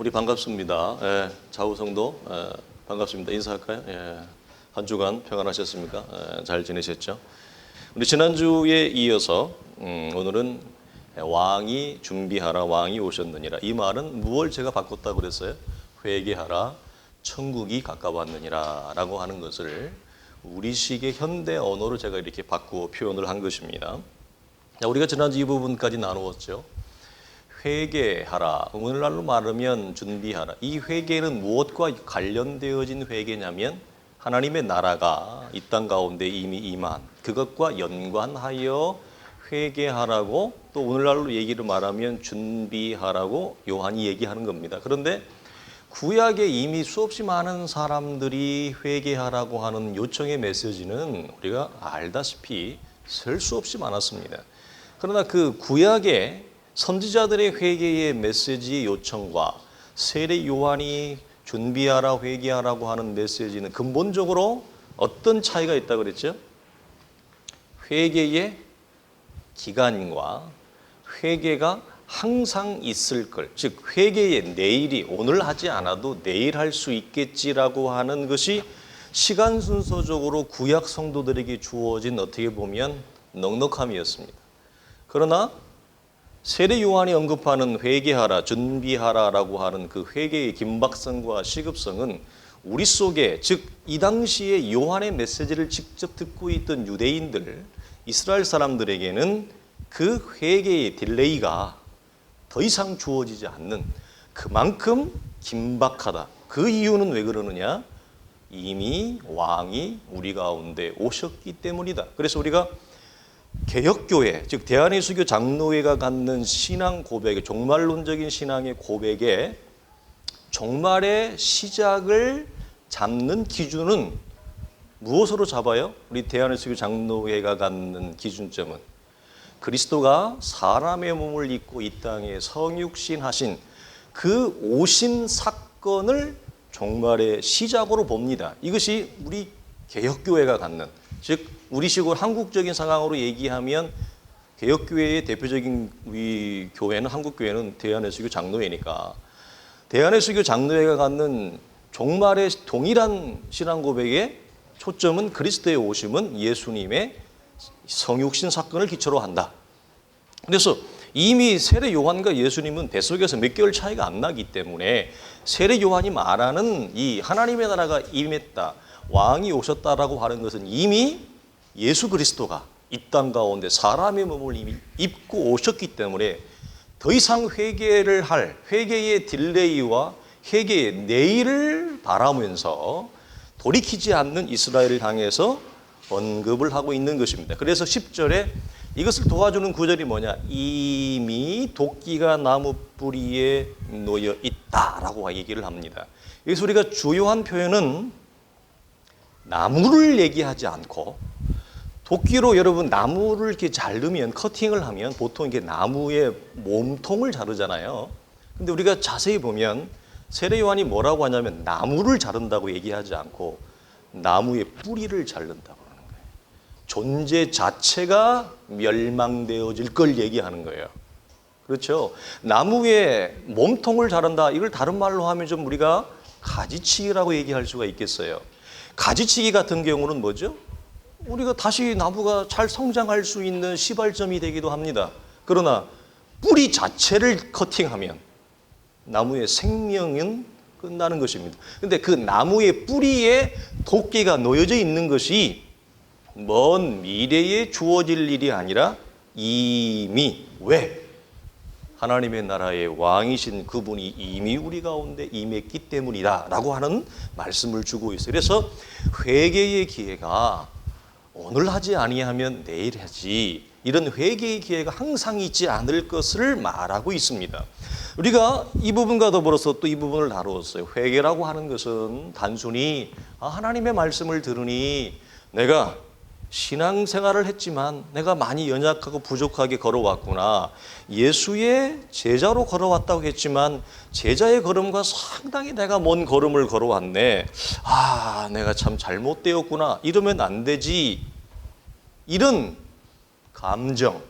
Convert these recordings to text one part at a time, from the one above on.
우리 반갑습니다. 좌우성도 반갑습니다. 인사할까요? 한 주간 평안하셨습니까? 잘 지내셨죠? 우리 지난주에 이어서 오늘은 왕이 준비하라, 왕이 오셨느니라. 이 말은 무엇을 제가 바꿨다고 그랬어요? 회개하라, 천국이 가까웠느니라 라고 하는 것을 우리식의 현대 언어로 제가 이렇게 바꾸어 표현을 한 것입니다. 우리가 지난주 이 부분까지 나누었죠. 회개하라, 오늘날로 말하면 준비하라. 이 회개는 무엇과 관련되어진 회개냐면 하나님의 나라가 이 땅 가운데 이미 임한 그것과 연관하여 회개하라고, 또 오늘날로 얘기를 말하면 준비하라고 요한이 얘기하는 겁니다. 그런데 구약에 이미 수없이 많은 사람들이 회개하라고 하는 요청의 메시지는 우리가 알다시피 셀 수 없이 많았습니다. 그러나 그 구약의 선지자들의 회개의 메시지 요청과 세례 요한이 준비하라, 회개하라고 하는 메시지는 근본적으로 어떤 차이가 있다고 그랬죠? 회개의 기간과 회개가 항상 있을 걸, 즉 회개의 내일이 오늘 하지 않아도 내일 할 수 있겠지라고 하는 것이 시간 순서적으로 구약 성도들에게 주어진 어떻게 보면 넉넉함이었습니다. 그러나 세례 요한이 언급하는 회개하라, 준비하라라고 하는 그 회개의 긴박성과 시급성은 우리 속에, 즉 이 당시에 요한의 메시지를 직접 듣고 있던 유대인들, 이스라엘 사람들에게는 그 회개의 딜레이가 더 이상 주어지지 않는, 그만큼 긴박하다. 그 이유는 왜 그러느냐? 이미 왕이 우리 가운데 오셨기 때문이다. 그래서 우리가 개혁교회, 즉 대한예수교 장로회가 갖는 신앙 고백의, 종말론적인 신앙의 고백에 종말의 시작을 잡는 기준은 무엇으로 잡아요? 우리 대한예수교 장로회가 갖는 기준점은 그리스도가 사람의 몸을 입고 이 땅에 성육신 하신 그 오심 사건을 종말의 시작으로 봅니다. 이것이 우리 개혁교회가 갖는, 즉 우리식으로 한국적인 상황으로 얘기하면 개혁교회의 대표적인 우리 교회는, 한국교회는 대한예수교 장로회니까 대한예수교 장로회가 갖는 종말의 동일한 신앙 고백의 초점은 그리스도의 오심은 예수님의 성육신 사건을 기초로 한다. 그래서 이미 세례 요한과 예수님은 뱃속에서 몇 개월 차이가 안 나기 때문에 세례 요한이 말하는 이 하나님의 나라가 임했다, 왕이 오셨다라고 하는 것은 이미 예수 그리스도가 이 땅 가운데 사람의 몸을 이미 입고 오셨기 때문에 더 이상 회개를 할, 회개의 딜레이와 회개의 내일을 바라면서 돌이키지 않는 이스라엘을 향해서 언급을 하고 있는 것입니다. 그래서 10절에 이것을 도와주는 구절이 뭐냐? 이미 도끼가 나무 뿌리에 놓여 있다라고 얘기를 합니다. 여기서 우리가 주요한 표현은 나무를 얘기하지 않고, 도끼로 여러분 나무를 이렇게 자르면, 커팅을 하면 보통 이게 나무의 몸통을 자르잖아요. 근데 우리가 자세히 보면 세례 요한이 뭐라고 하냐면 나무를 자른다고 얘기하지 않고 나무의 뿌리를 자른다고 하는 거예요. 존재 자체가 멸망되어질 걸 얘기하는 거예요. 그렇죠? 나무의 몸통을 자른다, 이걸 다른 말로 하면 좀 우리가 가지치기라고 얘기할 수가 있겠어요. 가지치기 같은 경우는 뭐죠? 우리가 다시 나무가 잘 성장할 수 있는 시발점이 되기도 합니다. 그러나 뿌리 자체를 커팅하면 나무의 생명은 끝나는 것입니다. 그런데 그 나무의 뿌리에 도끼가 놓여져 있는 것이 먼 미래에 주어질 일이 아니라 이미, 왜? 하나님의 나라의 왕이신 그분이 이미 우리 가운데 임했기 때문이다 라고 하는 말씀을 주고 있어요. 그래서 회개의 기회가 오늘 하지 아니하면 내일 하지, 이런 회개의 기회가 항상 있지 않을 것을 말하고 있습니다. 우리가 이 부분과 더불어서 또 이 부분을 다루었어요. 회개라고 하는 것은 단순히 하나님의 말씀을 들으니 내가 신앙생활을 했지만 내가 많이 연약하고 부족하게 걸어왔구나, 예수의 제자로 걸어왔다고 했지만 제자의 걸음과 상당히 내가 먼 걸음을 걸어왔네, 내가 참 잘못되었구나, 이러면 안 되지. 이런 감정,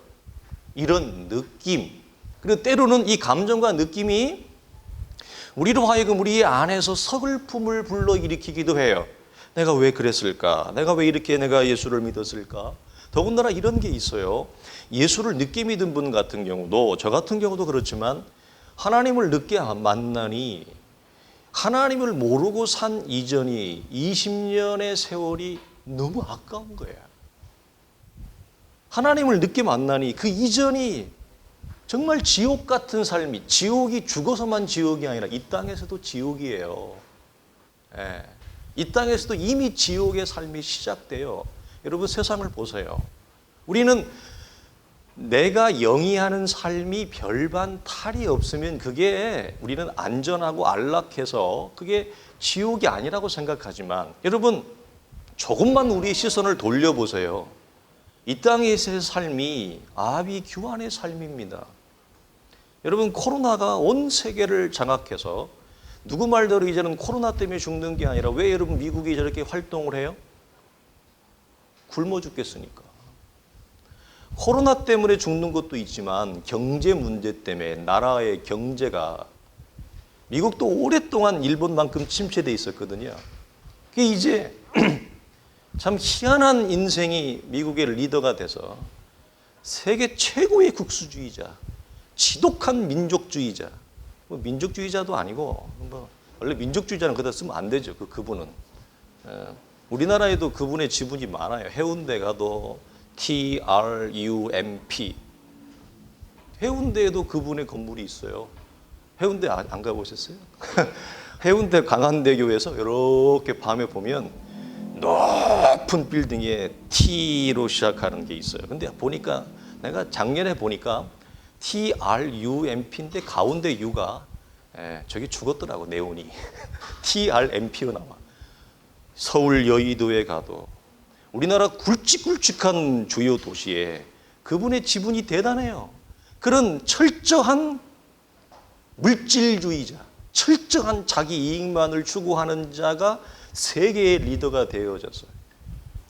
이런 느낌, 그리고 때로는 이 감정과 느낌이 우리로 하여금 우리 안에서 서글픔을 불러일으키기도 해요. 내가 왜 그랬을까? 내가 왜 이렇게 내가 예수를 믿었을까? 더군다나 이런 게 있어요. 예수를 늦게 믿은 분 같은 경우도, 저 같은 경우도 그렇지만 하나님을 늦게 만나니 하나님을 모르고 산 이전이 20년의 세월이 너무 아까운 거예요. 하나님을 늦게 만나니 그 이전이 정말 지옥 같은 삶이, 지옥이 죽어서만 지옥이 아니라 이 땅에서도 지옥이에요. 예. 이 땅에서도 이미 지옥의 삶이 시작돼요. 여러분 세상을 보세요. 우리는 내가 영위하는 삶이 별반 탈이 없으면 그게 우리는 안전하고 안락해서 그게 지옥이 아니라고 생각하지만 여러분 조금만 우리 시선을 돌려보세요. 이 땅에서의 삶이 아비규환의 삶입니다. 여러분 코로나가 온 세계를 장악해서 누구 말대로 이제는 코로나 때문에 죽는 게 아니라 왜 여러분 미국이 저렇게 활동을 해요? 굶어 죽겠으니까. 코로나 때문에 죽는 것도 있지만 경제 문제 때문에 나라의 경제가 미국도 오랫동안 일본만큼 침체돼 있었거든요. 그게 이제 참 희한한 인생이 미국의 리더가 돼서 세계 최고의 국수주의자, 지독한 민족주의자, 뭐 민족주의자도 아니고 뭐 원래 민족주의자는 그다 쓰면 안 되죠. 그분은 우리나라에도 그분의 지분이 많아요. 해운대 가도 TRUMP 해운대에도 그분의 건물이 있어요. 해운대 안 가보셨어요? 해운대 강한대교에서 이렇게 밤에 보면 높은 빌딩에 T로 시작하는 게 있어요. 근데 보니까 내가 작년에 보니까 TRUMP인데 가운데 U가 저기 죽었더라고 네온이. TRMP가 나와. 서울 여의도에 가도 우리나라 굵직굵직한 주요 도시에 그분의 지분이 대단해요. 그런 철저한 물질주의자, 철저한 자기 이익만을 추구하는 자가 세계의 리더가 되어졌어요.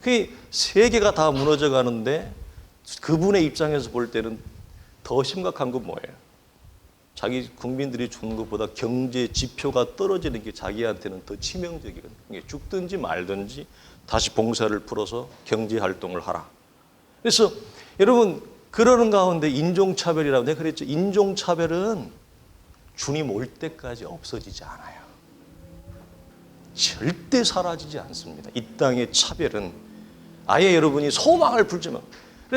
그 세계가 다 무너져 가는데 그분의 입장에서 볼 때는 더 심각한 건 뭐예요? 자기 국민들이 죽는 것보다 경제 지표가 떨어지는 게 자기한테는 더 치명적이거든요. 죽든지 말든지 다시 봉사를 풀어서 경제 활동을 하라. 그래서 여러분 그러는 가운데 인종차별이라고 내가 그랬죠. 인종차별은 주님 올 때까지 없어지지 않아요. 절대 사라지지 않습니다. 이 땅의 차별은 아예 여러분이 소망을 풀지만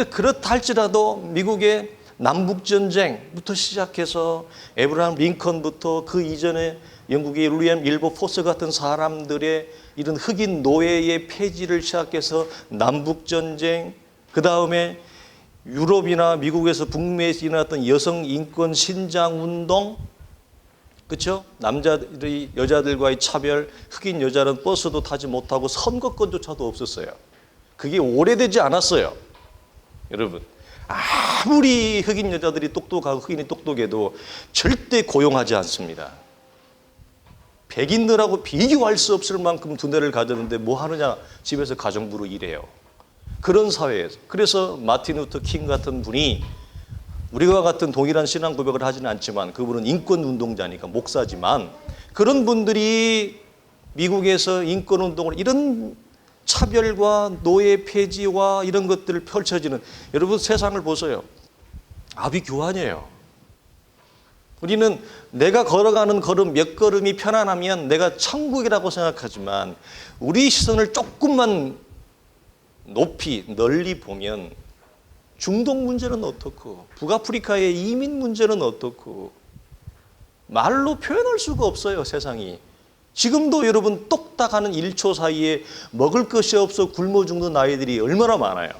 그렇다 할지라도 미국의 남북전쟁부터 시작해서 에브라함 링컨부터 그 이전에 영국의 윌리엄 윌버포스 같은 사람들의 이런 흑인 노예의 폐지를 시작해서 남북전쟁, 그 다음에 유럽이나 미국에서 북미에서 일어났던 여성 인권 신장 운동, 그렇죠? 남자들이 여자들과의 차별, 흑인 여자는 버스도 타지 못하고 선거권조차도 없었어요. 그게 오래되지 않았어요. 여러분 아무리 흑인 여자들이 똑똑하고 흑인이 똑똑해도 절대 고용하지 않습니다. 백인들하고 비교할 수 없을 만큼 두뇌를 가졌는데 뭐 하느냐? 집에서 가정부로 일해요. 그런 사회에서. 그래서 마틴 루터 킹 같은 분이 우리와 같은 동일한 신앙 고백을 하지는 않지만 그분은 인권 운동자니까 목사지만 그런 분들이 미국에서 인권 운동을 이런 차별과 노예 폐지와 이런 것들을 펼쳐지는 여러분 세상을 보세요. 아비규환이에요. 우리는 내가 걸어가는 걸음 몇 걸음이 편안하면 내가 천국이라고 생각하지만 우리 시선을 조금만 높이 널리 보면 중동 문제는 어떻고 북아프리카의 이민 문제는 어떻고 말로 표현할 수가 없어요. 세상이. 지금도 여러분 똑딱하는 1초 사이에 먹을 것이 없어 굶어 죽는 아이들이 얼마나 많아요.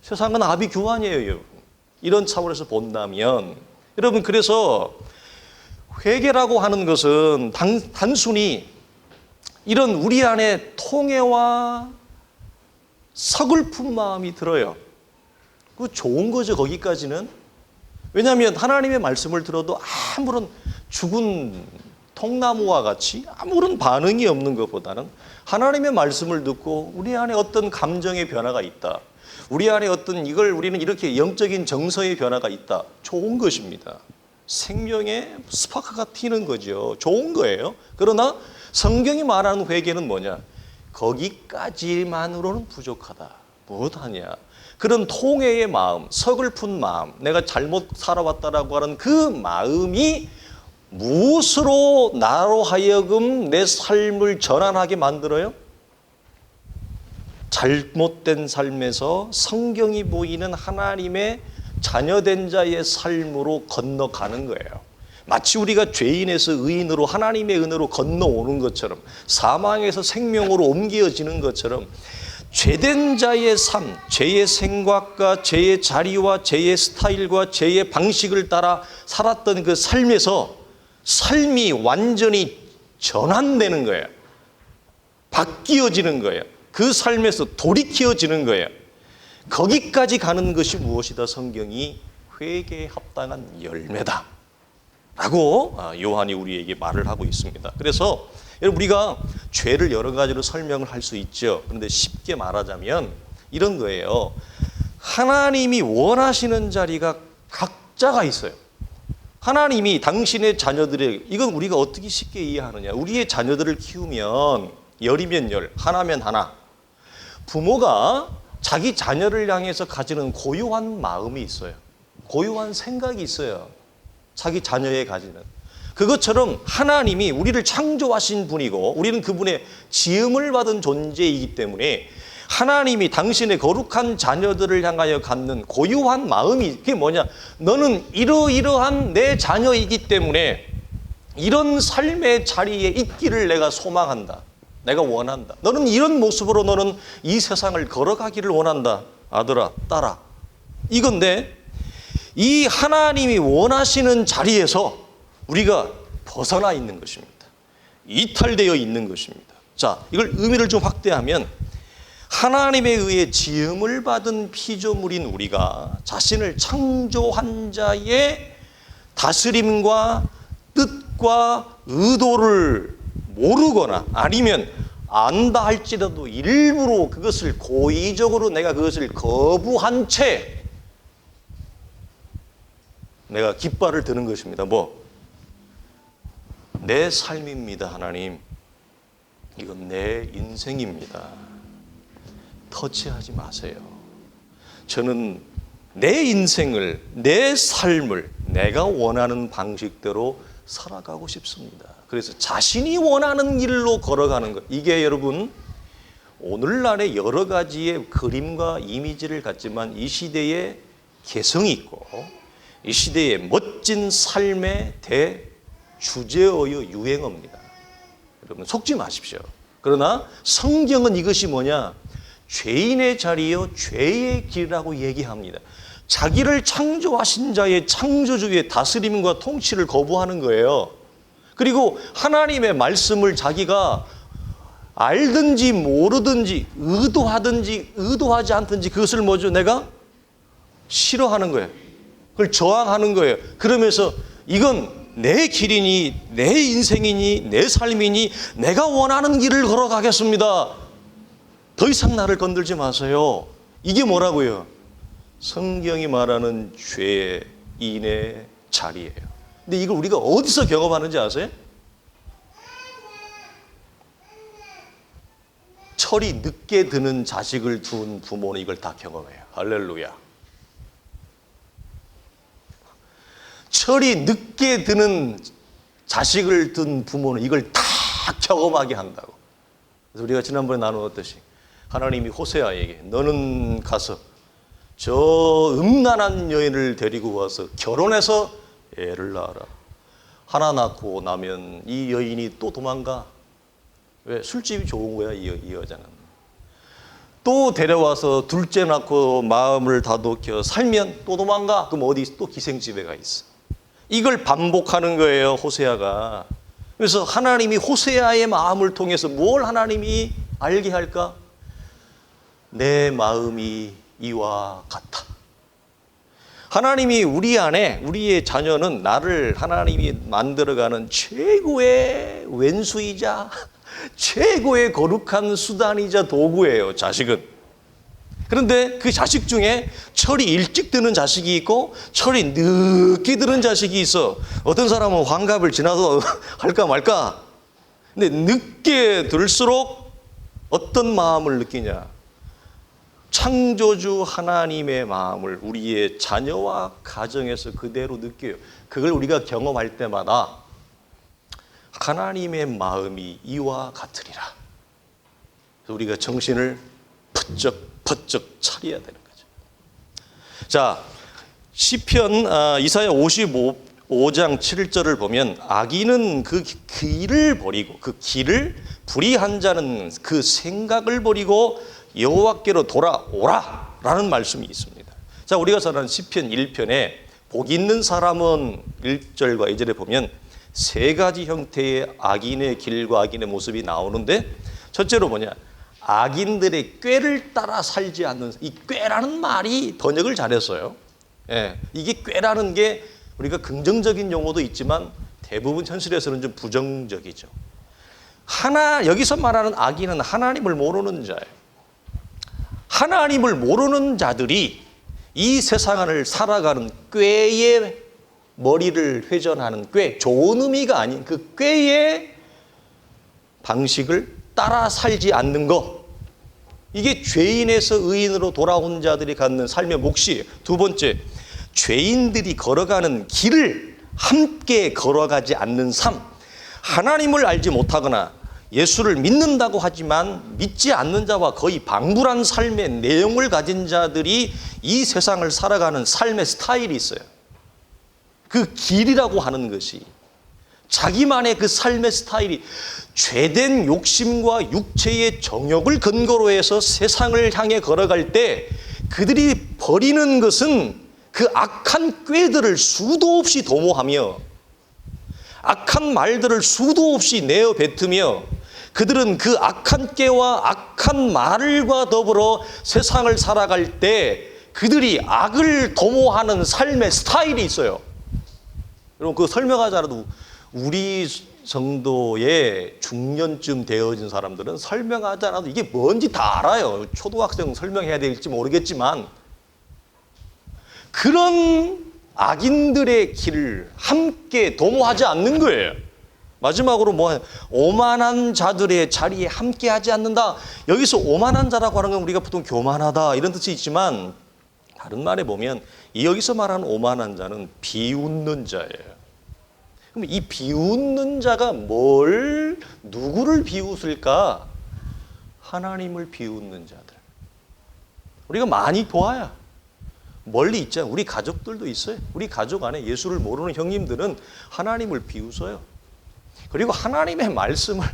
세상은 아비규환이에요. 여러분. 이런 차원에서 본다면 여러분 그래서 회개라고 하는 것은 단순히 이런 우리 안에 통회와 서글픈 마음이 들어요. 그 좋은 거죠. 거기까지는. 왜냐하면 하나님의 말씀을 들어도 아무런 죽은 통나무와 같이 아무런 반응이 없는 것보다는 하나님의 말씀을 듣고 우리 안에 어떤 감정의 변화가 있다. 우리 안에 어떤 이걸 우리는 이렇게 영적인 정서의 변화가 있다. 좋은 것입니다. 생명의 스파크가 튀는 거죠. 좋은 거예요. 그러나 성경이 말하는 회개는 뭐냐? 거기까지만으로는 부족하다. 못하냐? 그런 통회의 마음, 서글픈 마음, 내가 잘못 살아왔다라고 하는 그 마음이 무엇으로 나로 하여금 내 삶을 전환하게 만들어요? 잘못된 삶에서 성경이 보이는 하나님의 자녀된 자의 삶으로 건너가는 거예요. 마치 우리가 죄인에서 의인으로 하나님의 은혜로 건너오는 것처럼, 사망에서 생명으로 옮겨지는 것처럼, 죄된 자의 삶, 죄의 생각과 죄의 자리와 죄의 스타일과 죄의 방식을 따라 살았던 그 삶에서 삶이 완전히 전환되는 거예요. 바뀌어지는 거예요. 그 삶에서 돌이켜지는 거예요. 거기까지 가는 것이 무엇이다? 성경이 회개에 합당한 열매다 라고 요한이 우리에게 말을 하고 있습니다. 그래서 여러분, 우리가 죄를 여러 가지로 설명을 할 수 있죠. 그런데 쉽게 말하자면 이런 거예요. 하나님이 원하시는 자리가 각자가 있어요. 하나님이 당신의 자녀들에게, 이건 우리가 어떻게 쉽게 이해하느냐? 우리의 자녀들을 키우면 열이면 열, 하나면 하나. 부모가 자기 자녀를 향해서 가지는 고유한 마음이 있어요. 고유한 생각이 있어요. 자기 자녀에 가지는. 그것처럼 하나님이 우리를 창조하신 분이고 우리는 그분의 지음을 받은 존재이기 때문에 하나님이 당신의 거룩한 자녀들을 향하여 갖는 고유한 마음이, 그게 뭐냐? 너는 이러이러한 내 자녀이기 때문에 이런 삶의 자리에 있기를 내가 소망한다. 내가 원한다. 너는 이런 모습으로 너는 이 세상을 걸어가기를 원한다. 아들아, 딸아. 이건데 이 하나님이 원하시는 자리에서 우리가 벗어나 있는 것입니다. 이탈되어 있는 것입니다. 자, 이걸 의미를 좀 확대하면 하나님에 의해 지음을 받은 피조물인 우리가 자신을 창조한 자의 다스림과 뜻과 의도를 모르거나 아니면 안다 할지라도 일부러 그것을 고의적으로 내가 그것을 거부한 채 내가 깃발을 드는 것입니다. 내 삶입니다, 하나님. 이건 내 인생입니다. 터치하지 마세요. 저는 내 인생을, 내 삶을 내가 원하는 방식대로 살아가고 싶습니다. 그래서 자신이 원하는 길로 걸어가는 것. 이게 여러분 오늘날의 여러 가지의 그림과 이미지를 갖지만 이 시대의 개성이 있고 이 시대의 멋진 삶의 대주제어요 유행어입니다. 여러분 속지 마십시오. 그러나 성경은 이것이 뭐냐? 죄인의 자리요 죄의 길이라고 얘기합니다. 자기를 창조하신 자의 창조주의 다스림과 통치를 거부하는 거예요. 그리고 하나님의 말씀을 자기가 알든지 모르든지 의도하든지 의도하지 않든지 그것을 뭐죠? 내가 싫어하는 거예요. 그걸 저항하는 거예요. 그러면서 이건 내 길이니 내 인생이니 내 삶이니 내가 원하는 길을 걸어가겠습니다. 더 이상 나를 건들지 마세요. 이게 뭐라고요? 성경이 말하는 죄인의 자리예요. 근데 이걸 우리가 어디서 경험하는지 아세요? 철이 늦게 드는 자식을 둔 부모는 이걸 다 경험해요. 할렐루야. 철이 늦게 드는 자식을 둔 부모는 이걸 다 경험하게 한다고. 그래서 우리가 지난번에 나누었듯이 하나님이 호세아에게 너는 가서 저 음란한 여인을 데리고 와서 결혼해서 애를 낳아라. 하나 낳고 나면 이 여인이 또 도망가. 왜? 술집이 좋은 거야, 이 여자는. 또 데려와서 둘째 낳고 마음을 다독여 살면 또 도망가. 그럼 어디 또 기생집에 가 있어. 이걸 반복하는 거예요, 호세아가. 그래서 하나님이 호세아의 마음을 통해서 뭘 하나님이 알게 할까? 내 마음이 이와 같아. 하나님이 우리 안에, 우리의 자녀는 나를 하나님이 만들어가는 최고의 왼수이자 최고의 거룩한 수단이자 도구예요, 자식은. 그런데 그 자식 중에 철이 일찍 드는 자식이 있고 철이 늦게 드는 자식이 있어. 어떤 사람은 환갑을 지나서 할까 말까. 근데 늦게 들수록 어떤 마음을 느끼냐. 창조주 하나님의 마음을 우리의 자녀와 가정에서 그대로 느껴요. 그걸 우리가 경험할 때마다 하나님의 마음이 이와 같으리라. 우리가 정신을 퍼쩍 차려야 되는 거죠. 자, 시편 이사야 55장 7절을 보면 악인은 그 길을 버리고 그 길을 불의한 자는 그 생각을 버리고 여호와께로 돌아오라라는 말씀이 있습니다. 자, 우리가 잘 아는 시편 1편에 복 있는 사람은 1절과 2절에 보면 세 가지 형태의 악인의 길과 악인의 모습이 나오는데 첫째로 뭐냐? 악인들의 꾀를 따라 살지 않는, 이 꾀라는 말이 번역을 잘했어요. 예, 이게 꾀라는 게 우리가 긍정적인 용어도 있지만 대부분 현실에서는 좀 부정적이죠. 여기서 말하는 악인은 하나님을 모르는 자예요. 하나님을 모르는 자들이 이 세상을 살아가는 꾀의 머리를 회전하는 꾀, 좋은 의미가 아닌 그 꾀의 방식을 따라 살지 않는 것. 이게 죄인에서 의인으로 돌아온 자들이 갖는 삶의 몫이에요. 두 번째, 죄인들이 걸어가는 길을 함께 걸어가지 않는 삶. 하나님을 알지 못하거나 예수를 믿는다고 하지만 믿지 않는 자와 거의 방불한 삶의 내용을 가진 자들이 이 세상을 살아가는 삶의 스타일이 있어요. 그 길이라고 하는 것이 자기만의 그 삶의 스타일이 죄된 욕심과 육체의 정욕을 근거로 해서 세상을 향해 걸어갈 때 그들이 버리는 것은 그 악한 꾀들을 수도 없이 도모하며 악한 말들을 수도 없이 내어 뱉으며 그들은 그 악한 꾀와 악한 말과 더불어 세상을 살아갈 때 그들이 악을 도모하는 삶의 스타일이 있어요. 여러분, 그거 설명하지 않아도 우리 정도의 중년쯤 되어진 사람들은 설명하지 않아도 이게 뭔지 다 알아요. 초등학생 설명해야 될지 모르겠지만 그런 악인들의 길을 함께 도모하지 않는 거예요. 마지막으로 오만한 자들의 자리에 함께 하지 않는다. 여기서 오만한 자라고 하는 건 우리가 보통 교만하다 이런 뜻이 있지만 다른 말에 보면 여기서 말하는 오만한 자는 비웃는 자예요. 그럼 이 비웃는 자가 누구를 비웃을까? 하나님을 비웃는 자들. 우리가 많이 보아야 멀리 있잖아요. 우리 가족들도 있어요. 우리 가족 안에 예수를 모르는 형님들은 하나님을 비웃어요. 그리고 하나님의 말씀을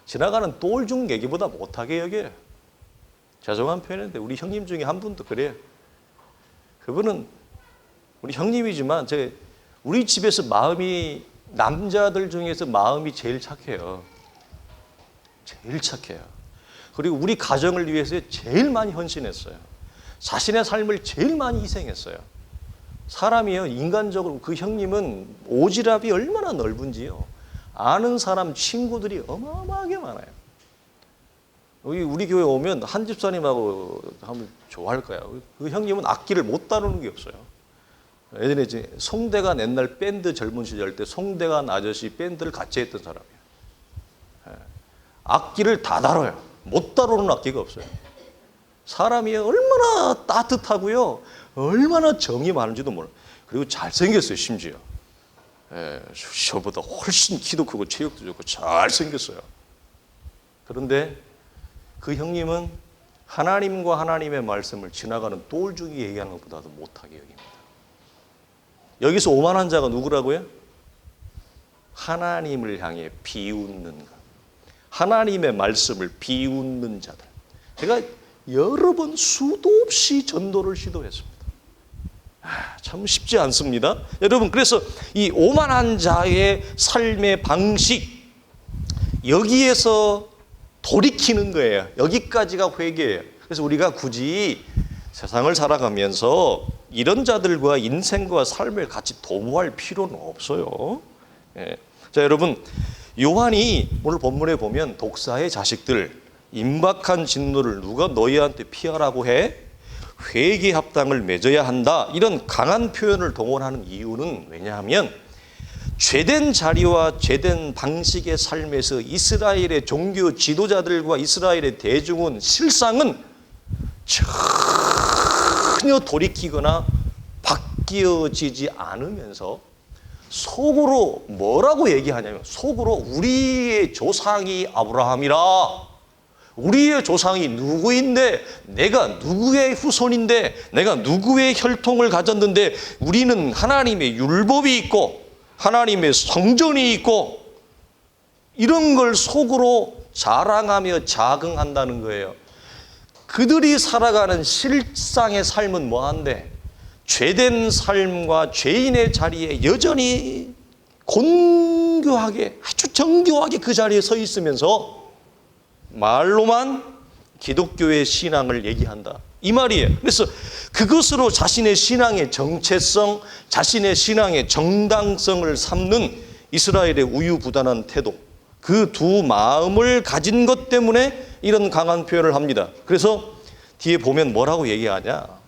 지나가는 똘중개기보다 못하게 여겨요. 죄송한 표현인데 우리 형님 중에 한 분도 그래요. 그분은 우리 형님이지만 우리 집에서 남자들 중에서 마음이 제일 착해요. 제일 착해요. 그리고 우리 가정을 위해서 제일 많이 헌신했어요. 자신의 삶을 제일 많이 희생했어요. 사람이요, 인간적으로 그 형님은 오지랖이 얼마나 넓은지요. 아는 사람, 친구들이 어마어마하게 많아요. 우리 교회 오면 한 집사님하고 하면 좋아할 거예요. 그 형님은 악기를 못 다루는 게 없어요. 예전에 이제 송대관 옛날 밴드 젊은 시절 때 송대관 아저씨 밴드를 같이 했던 사람이에요. 악기를 다 다뤄요. 못 다루는 악기가 없어요. 사람이 얼마나 따뜻하고요. 얼마나 정이 많은지도 몰라요. 그리고 잘생겼어요, 심지어. 저보다 훨씬 키도 크고 체력도 좋고 잘생겼어요. 그런데 그 형님은 하나님과 하나님의 말씀을 지나가는 똘중이 얘기하는 것보다도 못하게 여깁니다. 여기서 오만한 자가 누구라고요? 하나님을 향해 비웃는 것. 하나님의 말씀을 비웃는 자들. 제가 여러 번 수도 없이 전도를 시도했습니다. 참 쉽지 않습니다. 여러분, 그래서 이 오만한 자의 삶의 방식, 여기에서 돌이키는 거예요. 여기까지가 회개예요. 그래서 우리가 굳이 세상을 살아가면서 이런 자들과 인생과 삶을 같이 도모할 필요는 없어요. 자, 여러분, 요한이 오늘 본문에 보면 독사의 자식들, 임박한 진노를 누가 너희한테 피하라고 해? 회개 합당을 맺어야 한다. 이런 강한 표현을 동원하는 이유는 왜냐하면 죄된 자리와 죄된 방식의 삶에서 이스라엘의 종교 지도자들과 이스라엘의 대중은 실상은 전혀 돌이키거나 바뀌어지지 않으면서 속으로 뭐라고 얘기하냐면 속으로 우리의 조상이 아브라함이라, 우리의 조상이 누구인데, 내가 누구의 후손인데, 내가 누구의 혈통을 가졌는데, 우리는 하나님의 율법이 있고 하나님의 성전이 있고, 이런 걸 속으로 자랑하며 자긍한다는 거예요. 그들이 살아가는 실상의 삶은 뭐한데? 죄된 삶과 죄인의 자리에 여전히 곤교하게, 아주 정교하게 그 자리에 서 있으면서 말로만 기독교의 신앙을 얘기한다, 이 말이에요. 그래서 그것으로 자신의 신앙의 정체성, 자신의 신앙의 정당성을 삼는 이스라엘의 우유부단한 태도, 그 두 마음을 가진 것 때문에 이런 강한 표현을 합니다. 그래서 뒤에 보면 뭐라고 얘기하냐?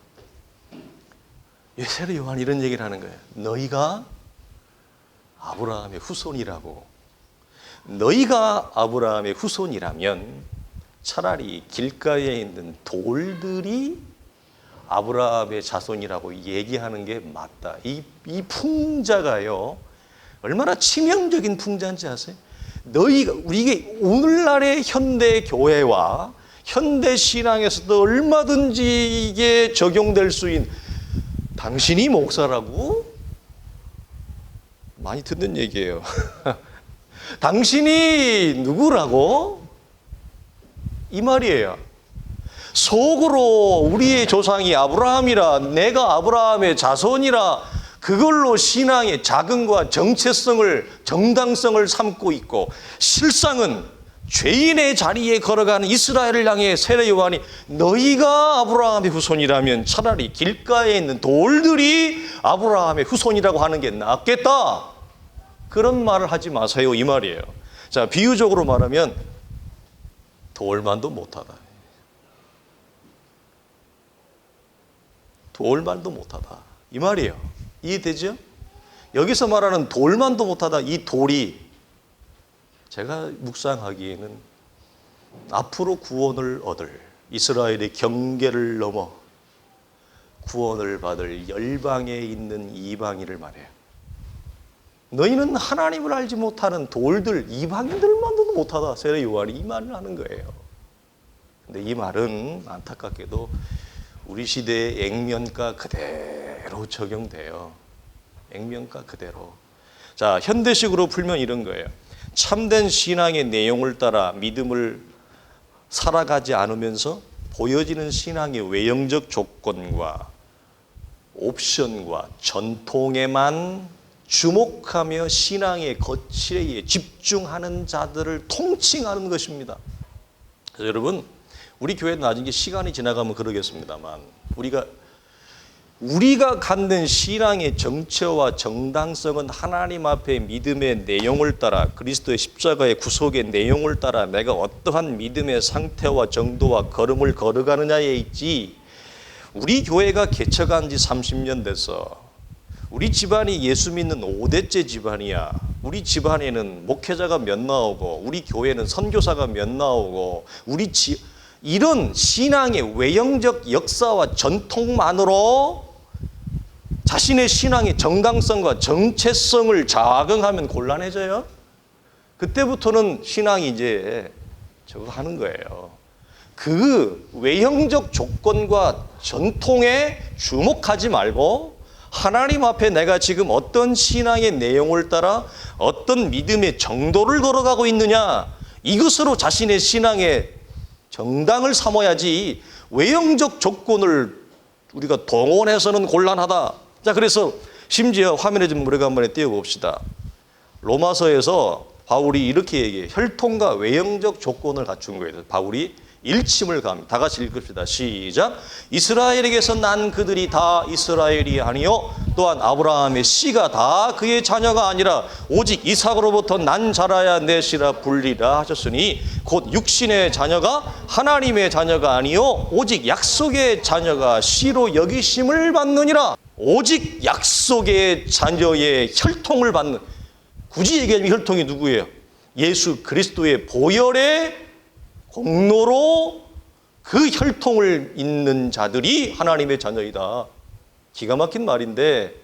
세례 요한이 이런 얘기를 하는 거예요. 너희가 아브라함의 후손이라고. 너희가 아브라함의 후손이라면 차라리 길가에 있는 돌들이 아브라함의 자손이라고 얘기하는 게 맞다. 이 풍자가요, 얼마나 치명적인 풍자인지 아세요? 우리가 오늘날의 현대 교회와 현대 신앙에서도 얼마든지 이게 적용될 수 있는, 당신이 목사라고? 많이 듣는 얘기예요. 당신이 누구라고? 이 말이에요. 속으로 우리의 조상이 아브라함이라, 내가 아브라함의 자손이라, 그걸로 신앙의 자긍과 정체성을, 정당성을 삼고 있고, 실상은 죄인의 자리에 걸어가는 이스라엘을 향해 세례 요한이 너희가 아브라함의 후손이라면 차라리 길가에 있는 돌들이 아브라함의 후손이라고 하는 게 낫겠다, 그런 말을 하지 마세요, 이 말이에요. 자, 비유적으로 말하면 돌만도 못하다. 돌만도 못하다, 이 말이에요. 이해되죠? 여기서 말하는 돌만도 못하다, 이 돌이 제가 묵상하기에는 앞으로 구원을 얻을, 이스라엘의 경계를 넘어 구원을 받을 열방에 있는 이방인을 말해요. 너희는 하나님을 알지 못하는 돌들, 이방인들만도 못하다, 세례 요한이 이 말을 하는 거예요. 근데 이 말은 안타깝게도 우리 시대의 액면가 그대로 적용돼요. 액면가 그대로. 자, 현대식으로 풀면 이런 거예요. 참된 신앙의 내용을 따라 믿음을 살아가지 않으면서 보여지는 신앙의 외형적 조건과 옵션과 전통에만 주목하며 신앙의 거치에 집중하는 자들을 통칭하는 것입니다. 그래서 여러분, 우리 교회 나중에 시간이 지나가면 그러겠습니다만, 우리가 갖는 신앙의 정체와 정당성은 하나님 앞에 믿음의 내용을 따라, 그리스도의 십자가의 구속의 내용을 따라 내가 어떠한 믿음의 상태와 정도와 걸음을 걸어가느냐에 있지, 우리 교회가 개척한 지 30년 됐어, 우리 집안이 예수 믿는 5대째 집안이야, 우리 집안에는 목회자가 몇 나오고 우리 교회는 선교사가 몇 나오고, 이런 신앙의 외형적 역사와 전통만으로 자신의 신앙의 정당성과 정체성을 자긍하면 곤란해져요. 그때부터는 신앙이 이제 저거 하는 거예요. 그 외형적 조건과 전통에 주목하지 말고 하나님 앞에 내가 지금 어떤 신앙의 내용을 따라 어떤 믿음의 정도를 걸어가고 있느냐, 이것으로 자신의 신앙의 정당을 삼아야지 외형적 조건을 우리가 동원해서는 곤란하다. 자, 그래서 심지어 화면에 좀 우리가 한번 띄워봅시다. 로마서에서 바울이 이렇게 얘기해요. 혈통과 외형적 조건을 갖춘 거예요. 바울이 일침을 가합니다. 다 같이 읽읍시다. 시작. 이스라엘에게서 난 그들이 다 이스라엘이 아니요 또한 아브라함의 씨가 다 그의 자녀가 아니라 오직 이삭으로부터 난 자라야 내 씨라 불리라 하셨으니 곧 육신의 자녀가 하나님의 자녀가 아니요 오직 약속의 자녀가 씨로 여기심을 받느니라. 오직 약속의 자녀의 혈통을 받는, 굳이 얘기하면 혈통이 누구예요? 예수 그리스도의 보혈의 공로로 그 혈통을 잇는 자들이 하나님의 자녀이다. 기가 막힌 말인데,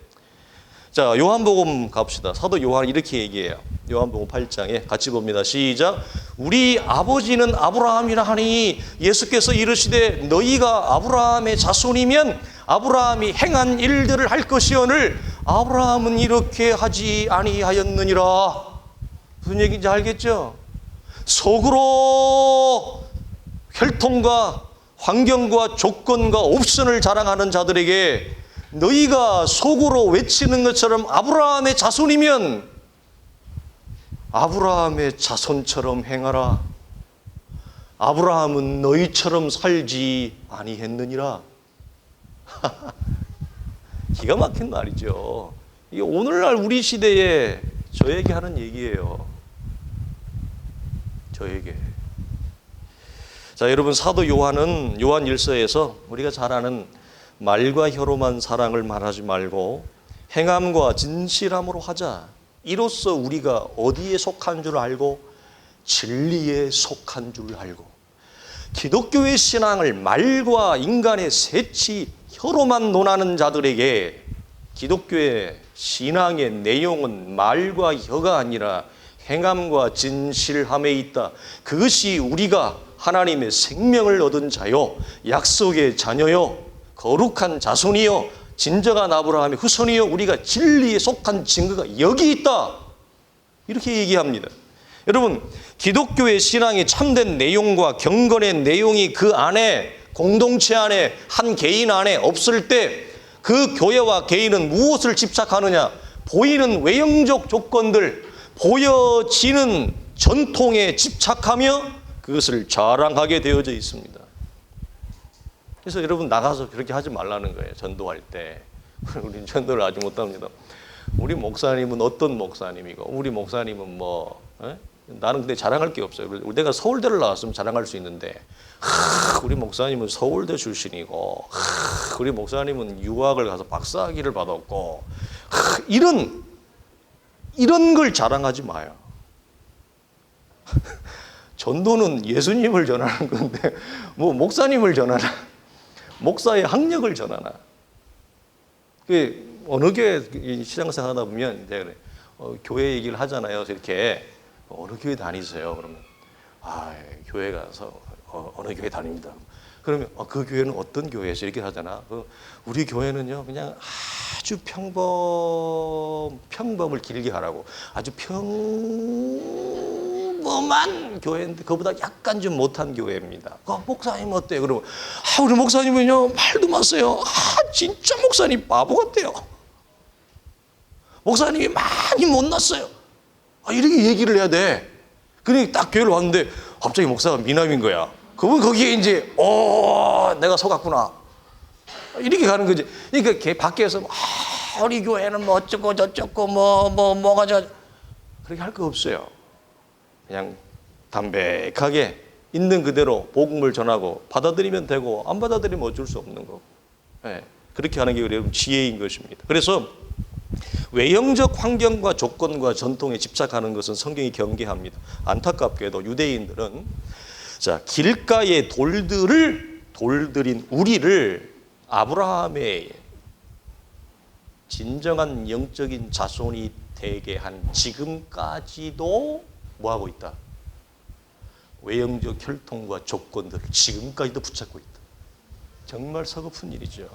자, 요한복음 갑시다. 사도 요한 이렇게 얘기해요. 요한복음 8장에 같이 봅니다. 시작. 우리 아버지는 아브라함이라 하니 예수께서 이르시되 너희가 아브라함의 자손이면 아브라함이 행한 일들을 할 것이오늘 아브라함은 이렇게 하지 아니하였느니라. 무슨 얘기인지 알겠죠? 속으로 혈통과 환경과 조건과 옵션을 자랑하는 자들에게 너희가 속으로 외치는 것처럼 아브라함의 자손이면 아브라함의 자손처럼 행하라. 아브라함은 너희처럼 살지 아니했느니라. 기가 막힌 말이죠. 이게 오늘날 우리 시대에 저에게 하는 얘기예요. 저에게. 자, 여러분, 사도 요한은 요한 1서에서 우리가 잘 아는 말과 혀로만 사랑을 말하지 말고 행함과 진실함으로 하자. 이로써 우리가 어디에 속한 줄 알고 진리에 속한 줄 알고. 기독교의 신앙을 말과 인간의 세치, 혀로만 논하는 자들에게 기독교의 신앙의 내용은 말과 혀가 아니라 행함과 진실함에 있다. 그것이 우리가 하나님의 생명을 얻은 자요, 약속의 자녀요, 거룩한 자손이요, 진정한 아브라함의 후손이요, 우리가 진리에 속한 증거가 여기 있다. 이렇게 얘기합니다. 여러분, 기독교의 신앙의 참된 내용과 경건의 내용이 그 안에, 공동체 안에, 한 개인 안에 없을 때 그 교회와 개인은 무엇을 집착하느냐? 보이는 외형적 조건들, 보여지는 전통에 집착하며 그것을 자랑하게 되어져 있습니다. 그래서 여러분, 나가서 그렇게 하지 말라는 거예요. 전도할 때. 우리는 전도를 아직 못합니다. 우리 목사님은 어떤 목사님이고, 우리 목사님은 뭐, 나는 근데 자랑할 게 없어요. 내가 서울대를 나왔으면 자랑할 수 있는데, 우리 목사님은 서울대 출신이고, 우리 목사님은 유학을 가서 박사학위를 받았고, 이런 걸 자랑하지 마요. 전도는 예수님을 전하는 건데, 뭐 목사님을 전하나, 목사의 학력을 전하나. 어느 교회 시장생활 하다 보면 이제 교회 얘기를 하잖아요. 이렇게 어느 교회 다니세요? 그러면 교회 가서 어느 교회 다닙니다. 그러면 그 교회는 어떤 교회에서 이렇게 하잖아. 우리 교회는요 그냥 아주 평범을 길게 하라고 아주 평범한 교회인데 그보다 약간 좀 못한 교회입니다. 목사님 어때요? 그러면 우리 목사님은요 말도 마세요. 진짜 목사님 바보 같대요. 목사님이 많이 못났어요. 이렇게 얘기를 해야 돼. 그러니까 딱 교회를 왔는데 갑자기 목사가 미남인 거야. 그분 거기에 이제 내가 속았구나. 이렇게 가는 거지. 그러니까 걔 밖에서 우리 교회는 뭐 어쩌고 저쩌고 뭐가 그렇게 할 거 없어요. 그냥 담백하게 있는 그대로 복음을 전하고 받아들이면 되고 안 받아들이면 어쩔 수 없는 거고. 그렇게 하는 게 여러분 지혜인 것입니다. 그래서 외형적 환경과 조건과 전통에 집착하는 것은 성경이 경계합니다. 안타깝게도 유대인들은 길가의 돌들인 우리를 아브라함의 진정한 영적인 자손이 되게 한 지금까지도 뭐하고 있다? 외형적 혈통과 조건들을 지금까지도 붙잡고 있다. 정말 서글픈 일이죠.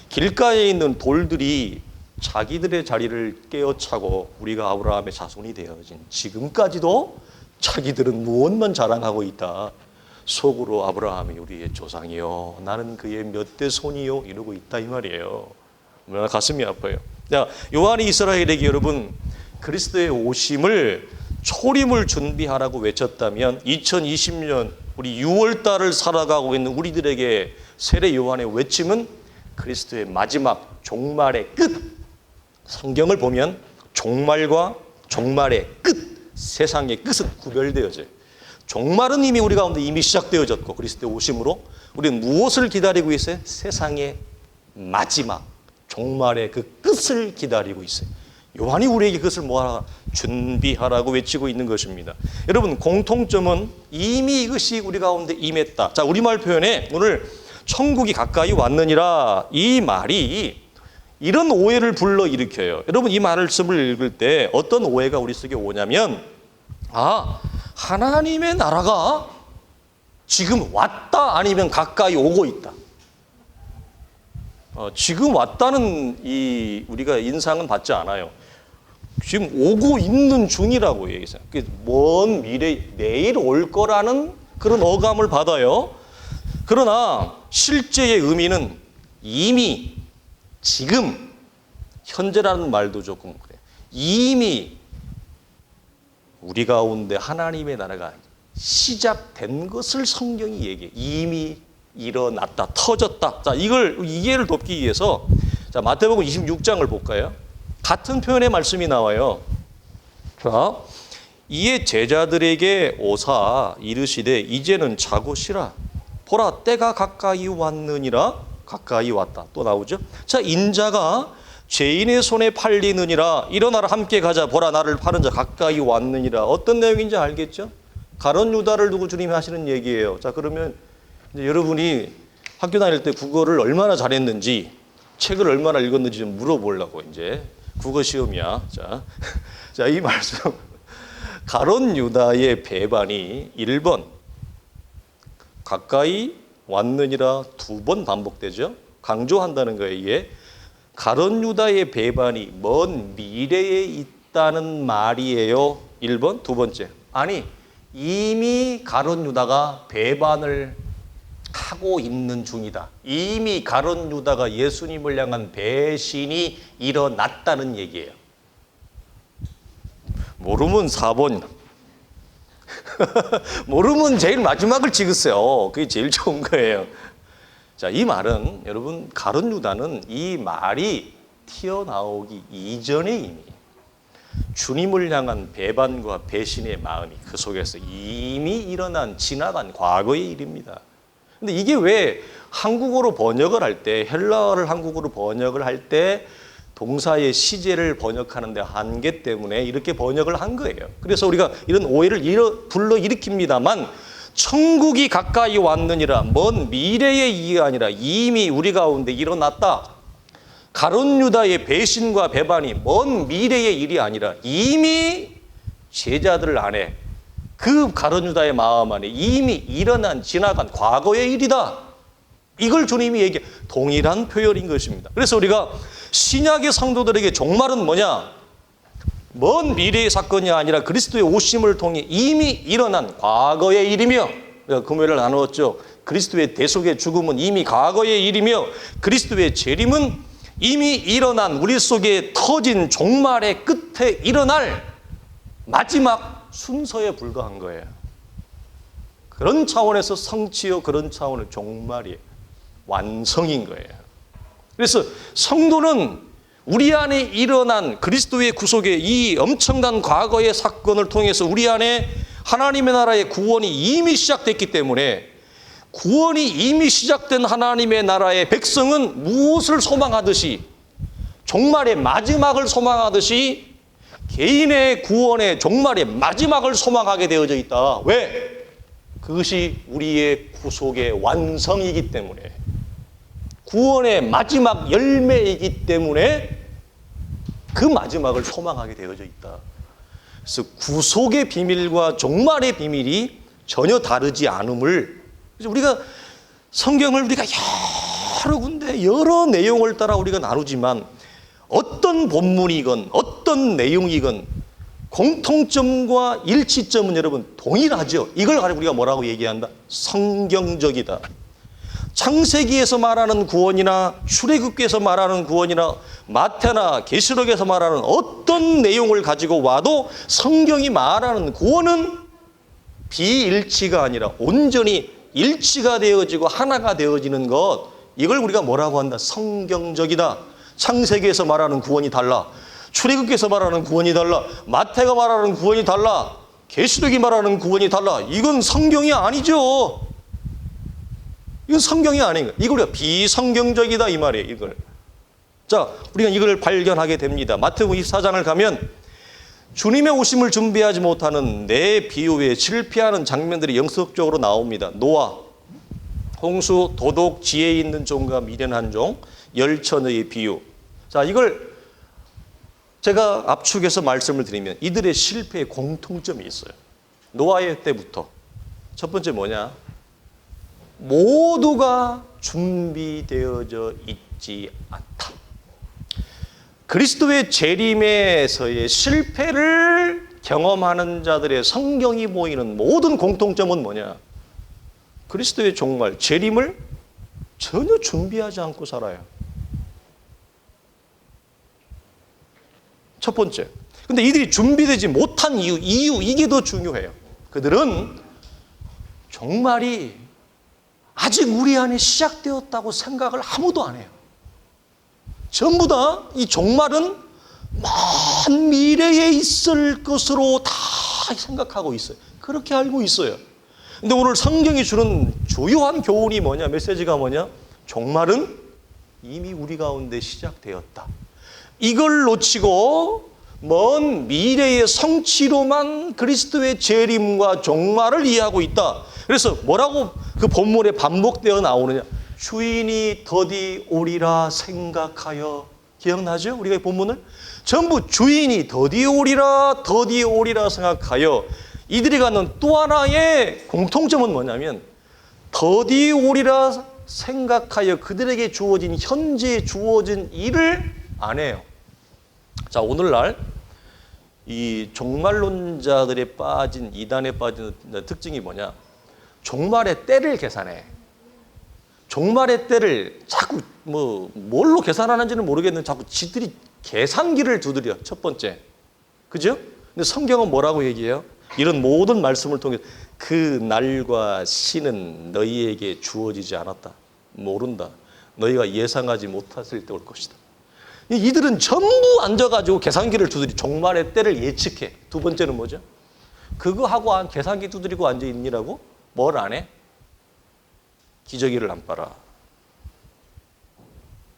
길가에 있는 돌들이 자기들의 자리를 깨어차고 우리가 아브라함의 자손이 되어진 지금까지도 자기들은 무엇만 자랑하고 있다. 속으로 아브라함이 우리의 조상이요, 나는 그의 몇 대 손이요 이러고 있다 이 말이에요. 얼마나 가슴이 아파요. 요한이 이스라엘에게 여러분 그리스도의 오심을 초림을 준비하라고 외쳤다면 2020년 우리 6월달을 살아가고 있는 우리들에게 세례 요한의 외침은 그리스도의 마지막 종말의 끝. 성경을 보면 종말과 종말의 끝, 세상의 끝은 구별되어져요. 종말은 이미 우리 가운데 이미 시작되어졌고 그리스도의 오심으로 우리는 무엇을 기다리고 있어요? 세상의 마지막 종말의 그 끝을 기다리고 있어요. 요한이 우리에게 그것을 뭐하라? 준비하라고 외치고 있는 것입니다. 여러분, 공통점은 이미 이것이 우리 가운데 임했다. 자, 우리말 표현에 오늘 천국이 가까이 왔느니라, 이 말이 이런 오해를 불러일으켜요. 여러분, 이 말씀을 읽을 때 어떤 오해가 우리 속에 오냐면, 하나님의 나라가 지금 왔다, 아니면 가까이 오고 있다. 지금 왔다는 우리가 인상은 받지 않아요. 지금 오고 있는 중이라고 얘기해요. 먼 미래, 내일 올 거라는 그런 어감을 받아요. 그러나 실제의 의미는 이미, 지금, 현재라는 말도 조금 그래요. 이미 우리 가운데 하나님의 나라가 시작된 것을 성경이 얘기해요. 이미 일어났다, 터졌다. 자, 이걸 이해를 돕기 위해서 자, 마태복음 26장을 볼까요? 같은 표현의 말씀이 나와요. 자, 이에 제자들에게 오사 이르시되 이제는 자고 쉬라. 보라, 때가 가까이 왔느니라. 가까이 왔다. 또 나오죠. 자, 인자가 죄인의 손에 팔리느니라. 일어나라, 함께 가자. 보라, 나를 파는 자 가까이 왔느니라. 어떤 내용인지 알겠죠? 가룟 유다를 두고 주님이 하시는 얘기예요. 자, 그러면 이제 여러분이 학교 다닐 때 국어를 얼마나 잘했는지, 책을 얼마나 읽었는지 좀 물어보려고 이제 국어 시험이야. 자, 이 말씀. 가룟 유다의 배반이 1번 가까이 왔느니라 2번 반복되죠. 강조한다는 거예요. 이게 가룟 유다의 배반이 먼 미래에 있다는 말이에요. 1번. 두 번째, 아니 이미 가룟 유다가 배반을 하고 있는 중이다. 이미 가룟 유다가 예수님을 향한 배신이 일어났다는 얘기예요. 모르면 4번. 모르면 제일 마지막을 찍으세요. 그게 제일 좋은 거예요. 자, 이 말은 여러분, 가룟 유다는 이 말이 튀어나오기 이전에 이미 주님을 향한 배반과 배신의 마음이 그 속에서 이미 일어난 지나간 과거의 일입니다. 근데 이게 왜 한국어로 번역을 할 때, 헬라어를 한국어로 번역을 할 때 동사의 시제를 번역하는 데 한계 때문에 이렇게 번역을 한 거예요. 그래서 우리가 이런 오해를 불러일으킵니다만, 천국이 가까이 왔느니라, 먼 미래의 일이 아니라 이미 우리 가운데 일어났다. 가룟 유다의 배신과 배반이 먼 미래의 일이 아니라 이미 제자들 안에, 그 가룟 유다의 마음 안에 이미 일어난 지나간 과거의 일이다. 이걸 주님이 얘기해, 동일한 표현인 것입니다. 그래서 우리가 신약의 성도들에게 종말은 뭐냐? 먼 미래의 사건이 아니라 그리스도의 오심을 통해 이미 일어난 과거의 일이며, 우리가 금요일을 나누었죠. 그리스도의 대속의 죽음은 이미 과거의 일이며, 그리스도의 재림은 이미 일어난, 우리 속에 터진 종말의 끝에 일어날 마지막 순서에 불과한 거예요. 그런 차원에서 성취요, 그런 차원의 종말이 완성인 거예요. 그래서 성도는 우리 안에 일어난 그리스도의 구속의 이 엄청난 과거의 사건을 통해서 우리 안에 하나님의 나라의 구원이 이미 시작됐기 때문에, 구원이 이미 시작된 하나님의 나라의 백성은 무엇을 소망하듯이, 종말의 마지막을 소망하듯이 개인의 구원의 종말의 마지막을 소망하게 되어져 있다. 왜? 그것이 우리의 구속의 완성이기 때문에, 구원의 마지막 열매이기 때문에 그 마지막을 소망하게 되어져 있다. 그래서 구속의 비밀과 종말의 비밀이 전혀 다르지 않음을, 우리가 성경을 우리가 여러 군데 여러 내용을 따라 우리가 나누지만 어떤 본문이건 어떤 내용이건 공통점과 일치점은 여러분 동일하죠. 이걸 가지고 우리가 뭐라고 얘기한다? 성경적이다. 창세기에서 말하는 구원이나 출애굽기에서 말하는 구원이나 마태나 계시록에서 말하는 어떤 내용을 가지고 와도 성경이 말하는 구원은 비일치가 아니라 온전히 일치가 되어지고 하나가 되어지는 것, 이걸 우리가 뭐라고 한다? 성경적이다. 창세기에서 말하는 구원이 달라. 출애굽기에서 말하는 구원이 달라. 마태가 말하는 구원이 달라. 계시록이 말하는 구원이 달라. 이건 성경이 아니죠. 이건 성경이 아닌 거예요. 이걸 우리가 비성경적이다 이 말이에요. 이걸. 자, 우리가 이걸 발견하게 됩니다. 마태복음 24장을 가면 주님의 오심을 준비하지 못하는 네 비유에 실패하는 장면들이 영속적으로 나옵니다. 노아, 홍수, 도덕, 지혜 있는 종과 미련한 종, 열처녀의 비유. 자, 이걸 제가 압축해서 말씀을 드리면 이들의 실패의 공통점이 있어요. 노아의 때부터. 첫 번째 뭐냐? 모두가 준비되어져 있지 않다. 그리스도의 재림에서의 실패를 경험하는 자들의 성경이 보이는 모든 공통점은 뭐냐? 그리스도의 종말, 재림을 전혀 준비하지 않고 살아요. 첫 번째. 근데 이들이 준비되지 못한 이유 이게 더 중요해요. 그들은 종말이 아직 우리 안에 시작되었다고 생각을 아무도 안 해요. 전부 다 이 종말은 먼 미래에 있을 것으로 다 생각하고 있어요. 그렇게 알고 있어요. 근데 오늘 성경이 주는 주요한 교훈이 뭐냐? 메시지가 뭐냐? 종말은 이미 우리 가운데 시작되었다. 이걸 놓치고 먼 미래의 성취로만 그리스도의 재림과 종말을 이해하고 있다. 그래서 뭐라고 그 본문에 반복되어 나오느냐? 주인이 더디 오리라 생각하여. 기억나죠? 우리가 이 본문을 전부 주인이 더디 오리라 생각하여. 이들이 갖는 또 하나의 공통점은 뭐냐면 더디 오리라 생각하여 그들에게 주어진 현재 주어진 일을 안 해요. 자, 오늘날 이 종말론자들에 빠진 이단에 빠진 특징이 뭐냐? 종말의 때를 계산해. 종말의 때를 자꾸 뭘로 계산하는지는 모르겠는데 자꾸 지들이 계산기를 두드려. 첫 번째. 그죠? 근데 성경은 뭐라고 얘기해요? 이런 모든 말씀을 통해 그 날과 시는 너희에게 주어지지 않았다. 모른다. 너희가 예상하지 못했을 때 올 것이다. 이들은 전부 앉아가지고 계산기를 두드리 종말의 때를 예측해. 두 번째는 뭐죠? 그거 하고 계산기 두드리고 앉아있니라고? 뭘 안 해? 기저귀를 안 빨아.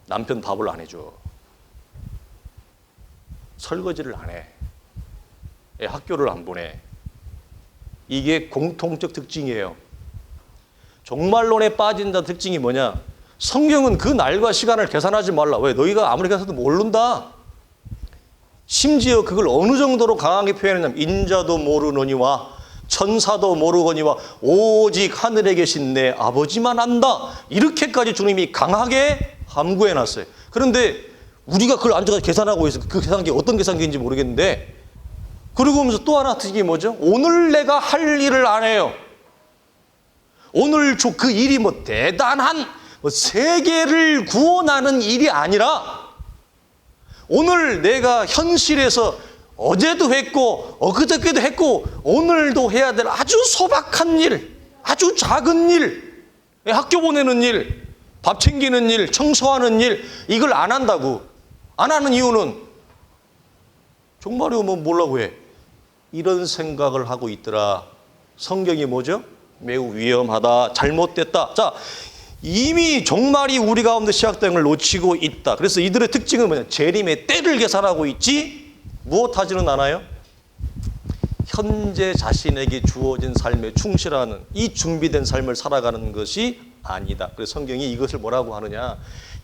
남편 밥을 안 해줘. 설거지를 안 해. 애 학교를 안 보내. 이게 공통적 특징이에요. 종말론에 빠진 자 특징이 뭐냐? 성경은 그 날과 시간을 계산하지 말라. 왜? 너희가 아무리 계산해도 모른다. 심지어 그걸 어느 정도로 강하게 표현했냐면 인자도 모르느니와 천사도 모르거니와 오직 하늘에 계신 내 아버지만 안다. 이렇게까지 주님이 강하게 함구해 놨어요. 그런데 우리가 그걸 앉아서 계산하고 있어. 그 계산기 어떤 계산기인지 모르겠는데 그러고 오면서 또 하나 특징이 뭐죠? 오늘 내가 할 일을 안 해요. 오늘 그 일이 대단한 세계를 구원하는 일이 아니라 오늘 내가 현실에서 어제도 했고 엊그저께도 했고 오늘도 해야 될 아주 소박한 일, 아주 작은 일, 학교 보내는 일, 밥 챙기는 일, 청소하는 일, 이걸 안 한다고. 안 하는 이유는 종말이 오면 뭐라고 해? 이런 생각을 하고 있더라. 성경이 뭐죠? 매우 위험하다, 잘못됐다. 자, 이미 종말이 우리 가운데 시작된 걸 놓치고 있다. 그래서 이들의 특징은 뭐냐? 재림의 때를 계산하고 있지 무엇하지는 않아요? 현재 자신에게 주어진 삶에 충실하는 이 준비된 삶을 살아가는 것이 아니다. 그래서 성경이 이것을 뭐라고 하느냐?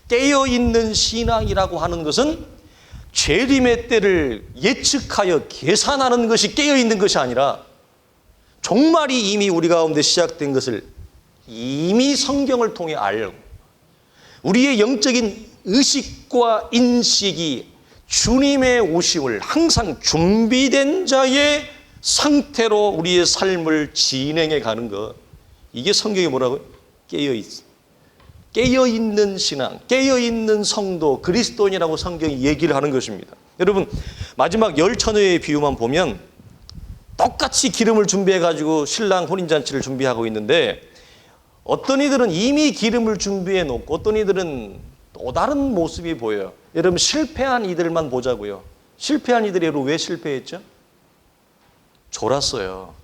깨어있는 신앙이라고 하는 것은 재림의 때를 예측하여 계산하는 것이 깨어있는 것이 아니라 종말이 이미 우리 가운데 시작된 것을 이미 성경을 통해 알고 우리의 영적인 의식과 인식이 주님의 오심을 항상 준비된 자의 상태로 우리의 삶을 진행해 가는 것. 이게 성경이 뭐라고요? 깨어있는 신앙, 깨어있는 성도, 그리스도인이라고 성경이 얘기를 하는 것입니다. 여러분, 마지막 열처녀의 비유만 보면 똑같이 기름을 준비해가지고 신랑 혼인잔치를 준비하고 있는데 어떤 이들은 이미 기름을 준비해 놓고 어떤 이들은 또 다른 모습이 보여요. 여러분 실패한 이들만 보자고요. 실패한 이들이 왜 실패했죠? 졸았어요.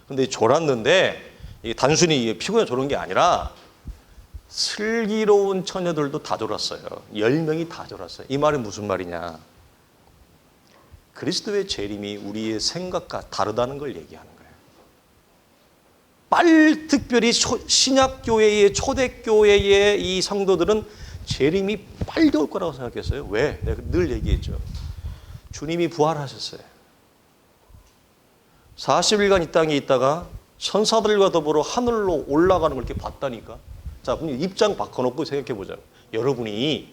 근데 졸았는데 이게 단순히 피곤해 졸은 게 아니라 슬기로운 처녀들도 다 졸았어요. 10명이 다 졸았어요. 이 말이 무슨 말이냐? 그리스도의 재림이 우리의 생각과 다르다는 걸 얘기하는 거예요. 특별히 신약교회의 초대교회의 이 성도들은 재림이 빨리 올 거라고 생각했어요. 왜? 내가 늘 얘기했죠. 주님이 부활하셨어요. 40일간 이 땅에 있다가 천사들과 더불어 하늘로 올라가는 걸 이렇게 봤다니까. 자, 입장 바꿔놓고 생각해보자. 여러분이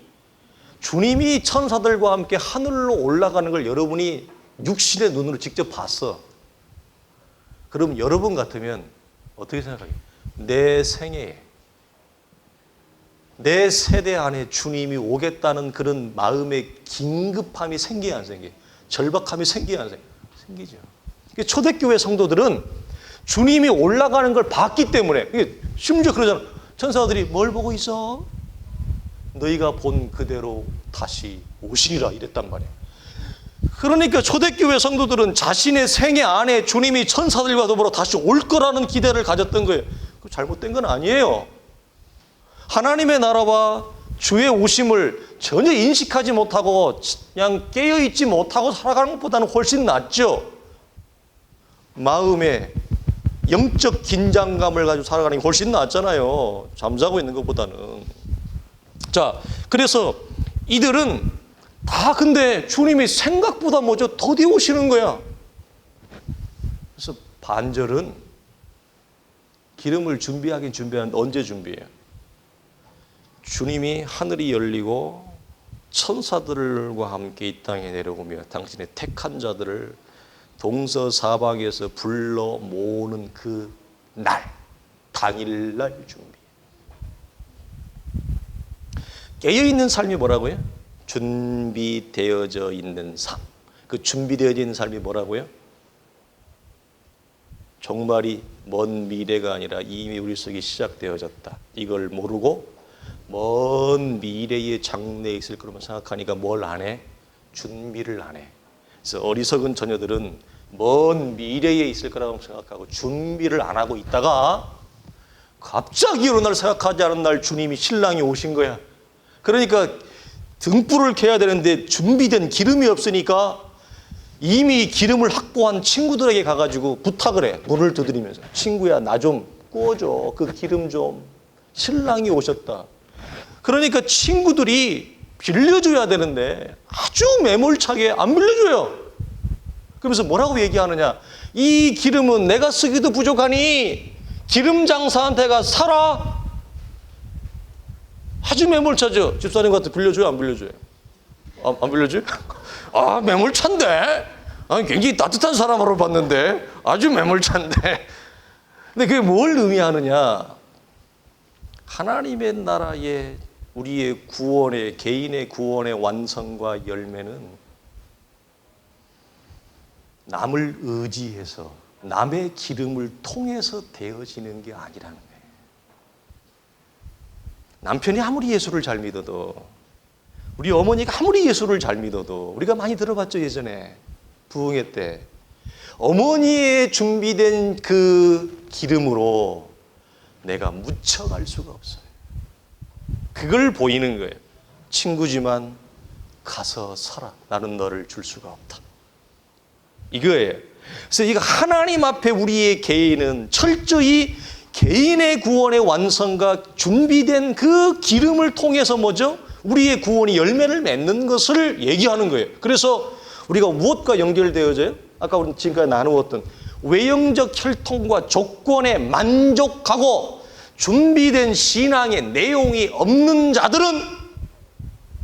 주님이 천사들과 함께 하늘로 올라가는 걸 여러분이 육신의 눈으로 직접 봤어. 그럼 여러분 같으면 어떻게 생각하겠어요? 내 생애에, 내 세대 안에 주님이 오겠다는 그런 마음의 긴급함이 생기야 안 생겨요? 절박함이 생기야 안 생겨요? 생기죠. 초대교회 성도들은 주님이 올라가는 걸 봤기 때문에, 심지어 그러잖아. 천사들이 뭘 보고 있어? 너희가 본 그대로 다시 오시리라 이랬단 말이에요. 그러니까 초대교회 성도들은 자신의 생애 안에 주님이 천사들과 더불어 다시 올 거라는 기대를 가졌던 거예요. 잘못된 건 아니에요. 하나님의 나라와 주의 오심을 전혀 인식하지 못하고 그냥 깨어있지 못하고 살아가는 것보다는 훨씬 낫죠. 마음에 영적 긴장감을 가지고 살아가는 게 훨씬 낫잖아요. 잠자고 있는 것보다는. 자, 그래서 이들은 다 근데 주님이 생각보다 먼저 더디 오시는 거야. 그래서 반절은 기름을 준비하긴 준비하는데 언제 준비해요? 주님이 하늘이 열리고 천사들과 함께 이 땅에 내려오며 당신의 택한 자들을 동서사방에서 불러 모으는 그 날, 당일날 준비. 깨어있는 삶이 뭐라고요? 준비되어져 있는 삶. 그 준비되어져 있는 삶이 뭐라고요? 종말이 먼 미래가 아니라 이미 우리 속에 시작되어졌다. 이걸 모르고 먼 미래의 장래에 있을 거라고 생각하니까 뭘 안 해? 준비를 안 해. 그래서 어리석은 처녀들은 먼 미래에 있을 거라고 생각하고 준비를 안 하고 있다가 갑자기 어느 날 생각하지 않은 날 주님이 신랑이 오신 거야. 그러니까 등불을 켜야 되는데 준비된 기름이 없으니까 이미 기름을 확보한 친구들에게 가가지고 부탁을 해. 눈을 두드리면서 친구야 나 좀 구워줘. 그 기름 좀. 신랑이 오셨다. 그러니까 친구들이 빌려줘야 되는데 아주 매몰차게 안 빌려줘요. 그러면서 뭐라고 얘기하느냐. 이 기름은 내가 쓰기도 부족하니 기름 장사한테 가 사라. 아주 매몰차죠. 집사님 같은 빌려줘요? 안 빌려줘요? 안 빌려줘요? 아, 매몰차인데? 아니, 굉장히 따뜻한 사람으로 봤는데 아주 매몰차인데. 근데 그게 뭘 의미하느냐. 하나님의 나라의 우리의 구원의 개인의 구원의 완성과 열매는 남을 의지해서 남의 기름을 통해서 되어지는 게 아니라는 거예요. 남편이 아무리 예수를 잘 믿어도 우리 어머니가 아무리 예수를 잘 믿어도 우리가 많이 들어봤죠. 예전에 부흥회 때 어머니의 준비된 그 기름으로 내가 묻혀갈 수가 없어요. 그걸 보이는 거예요. 친구지만 가서 살아. 나는 너를 줄 수가 없다. 이거예요. 그래서 이거 하나님 앞에 우리의 개인은 철저히 개인의 구원의 완성과 준비된 그 기름을 통해서 뭐죠? 우리의 구원이 열매를 맺는 것을 얘기하는 거예요. 그래서 우리가 무엇과 연결되어져요? 아까 우리 지금까지 나누었던 외형적 혈통과 조건에 만족하고 준비된 신앙의 내용이 없는 자들은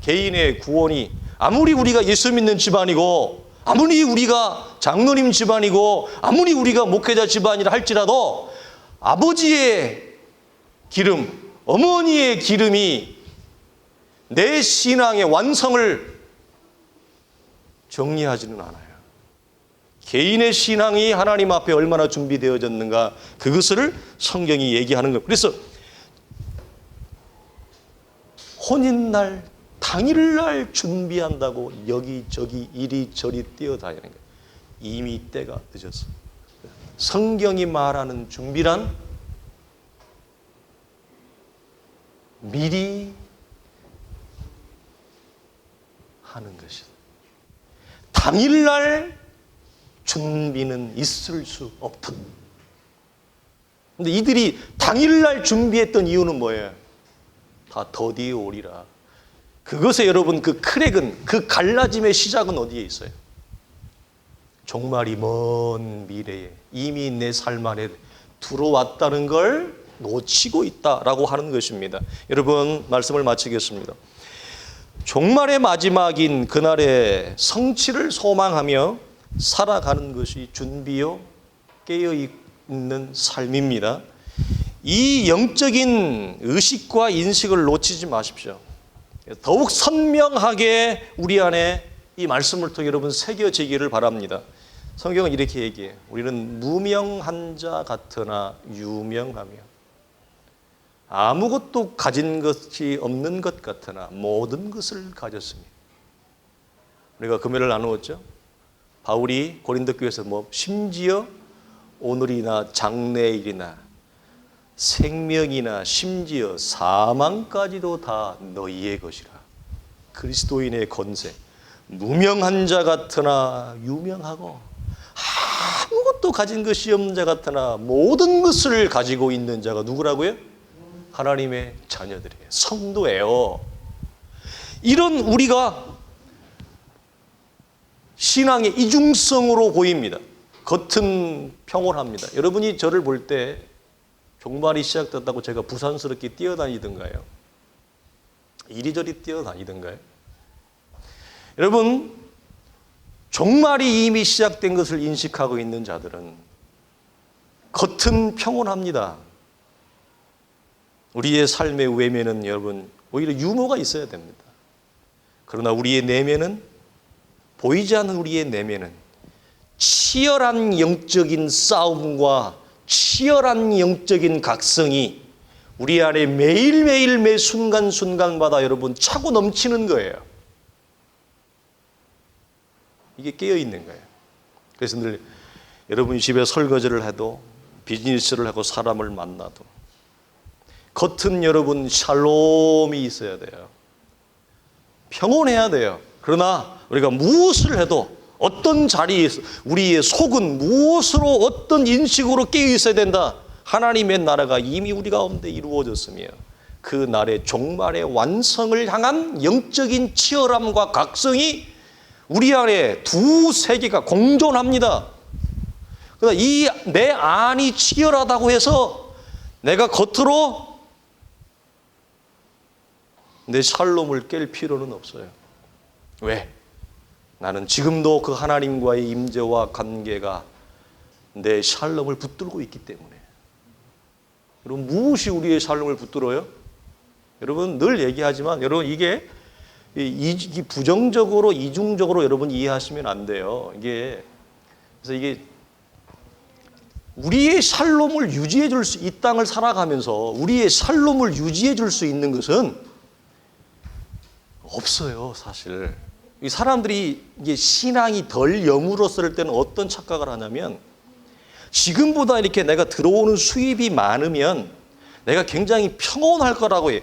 개인의 구원이 아무리 우리가 예수 믿는 집안이고 아무리 우리가 장로님 집안이고 아무리 우리가 목회자 집안이라 할지라도 아버지의 기름, 어머니의 기름이 내 신앙의 완성을 정리하지는 않아요. 개인의 신앙이 하나님 앞에 얼마나 준비되어졌는가 그것을 성경이 얘기하는 거예요. 그래서 혼인날 당일날 준비한다고 여기저기 이리저리 뛰어다니는 거예요. 이미 때가 늦었어요. 성경이 말하는 준비란 미리 하는 것이다. 당일날 준비는 있을 수 없다. 근데 이들이 당일날 준비했던 이유는 뭐예요? 다 더디에 오리라. 그것에 여러분 그 크랙은, 그 갈라짐의 시작은 어디에 있어요? 종말이 먼 미래에 이미 내 삶 안에 들어왔다는 걸 놓치고 있다라고 하는 것입니다. 여러분, 말씀을 마치겠습니다. 종말의 마지막인 그날의 성취를 소망하며 살아가는 것이 준비요 깨어있는 삶입니다. 이 영적인 의식과 인식을 놓치지 마십시오. 더욱 선명하게 우리 안에 이 말씀을 통해 여러분 새겨지기를 바랍니다. 성경은 이렇게 얘기해요. 우리는 무명한 자 같으나 유명하며 아무것도 가진 것이 없는 것 같으나 모든 것을 가졌습니다. 우리가 금요일을 나누었죠. 바울이 고린도 교회에서 심지어 오늘이나 장래일이나 생명이나 심지어 사망까지도 다 너희의 것이라. 그리스도인의 권세. 무명한 자 같으나 유명하고 아무것도 가진 것이 없는 자 같으나 모든 것을 가지고 있는 자가 누구라고요? 하나님의 자녀들이에요. 성도예요. 이런 우리가 신앙의 이중성으로 보입니다. 겉은 평온합니다. 여러분이 저를 볼 때 종말이 시작됐다고 제가 부산스럽게 뛰어다니던가요? 이리저리 뛰어다니던가요? 여러분, 종말이 이미 시작된 것을 인식하고 있는 자들은 겉은 평온합니다. 우리의 삶의 외면은 여러분 오히려 유머가 있어야 됩니다. 그러나 우리의 내면은, 보이지 않는 우리의 내면은 치열한 영적인 싸움과 치열한 영적인 각성이 우리 안에 매일매일 매 순간순간마다 여러분 차고 넘치는 거예요. 이게 깨어있는 거예요. 그래서 늘 여러분이 집에 설거지를 해도 비즈니스를 하고 사람을 만나도 겉은 여러분 샬롬이 있어야 돼요. 평온해야 돼요. 그러나 우리가 무엇을 해도 어떤 자리에서 우리의 속은 무엇으로 어떤 인식으로 깨어 있어야 된다. 하나님의 나라가 이미 우리 가운데 이루어졌으며 그 날의 종말의 완성을 향한 영적인 치열함과 각성이 우리 안에 두 세계가 공존합니다. 그러나 이 내 안이 치열하다고 해서 내가 겉으로 내 샬롬을 깰 필요는 없어요. 왜? 나는 지금도 그 하나님과의 임재와 관계가 내 샬롬을 붙들고 있기 때문에. 여러분, 무엇이 우리의 샬롬을 붙들어요? 여러분, 늘 얘기하지만 여러분 이게 부정적으로 이중적으로 여러분 이해하시면 안 돼요. 그래서 이게 우리의 샬롬을 유지해 줄 수, 이 땅을 살아가면서 우리의 샬롬을 유지해 줄 수 있는 것은 없어요, 사실. 이 사람들이 이게 신앙이 덜 여물었을 때는 어떤 착각을 하냐면 지금보다 이렇게 내가 들어오는 수입이 많으면 내가 굉장히 평온할 거라고 해요.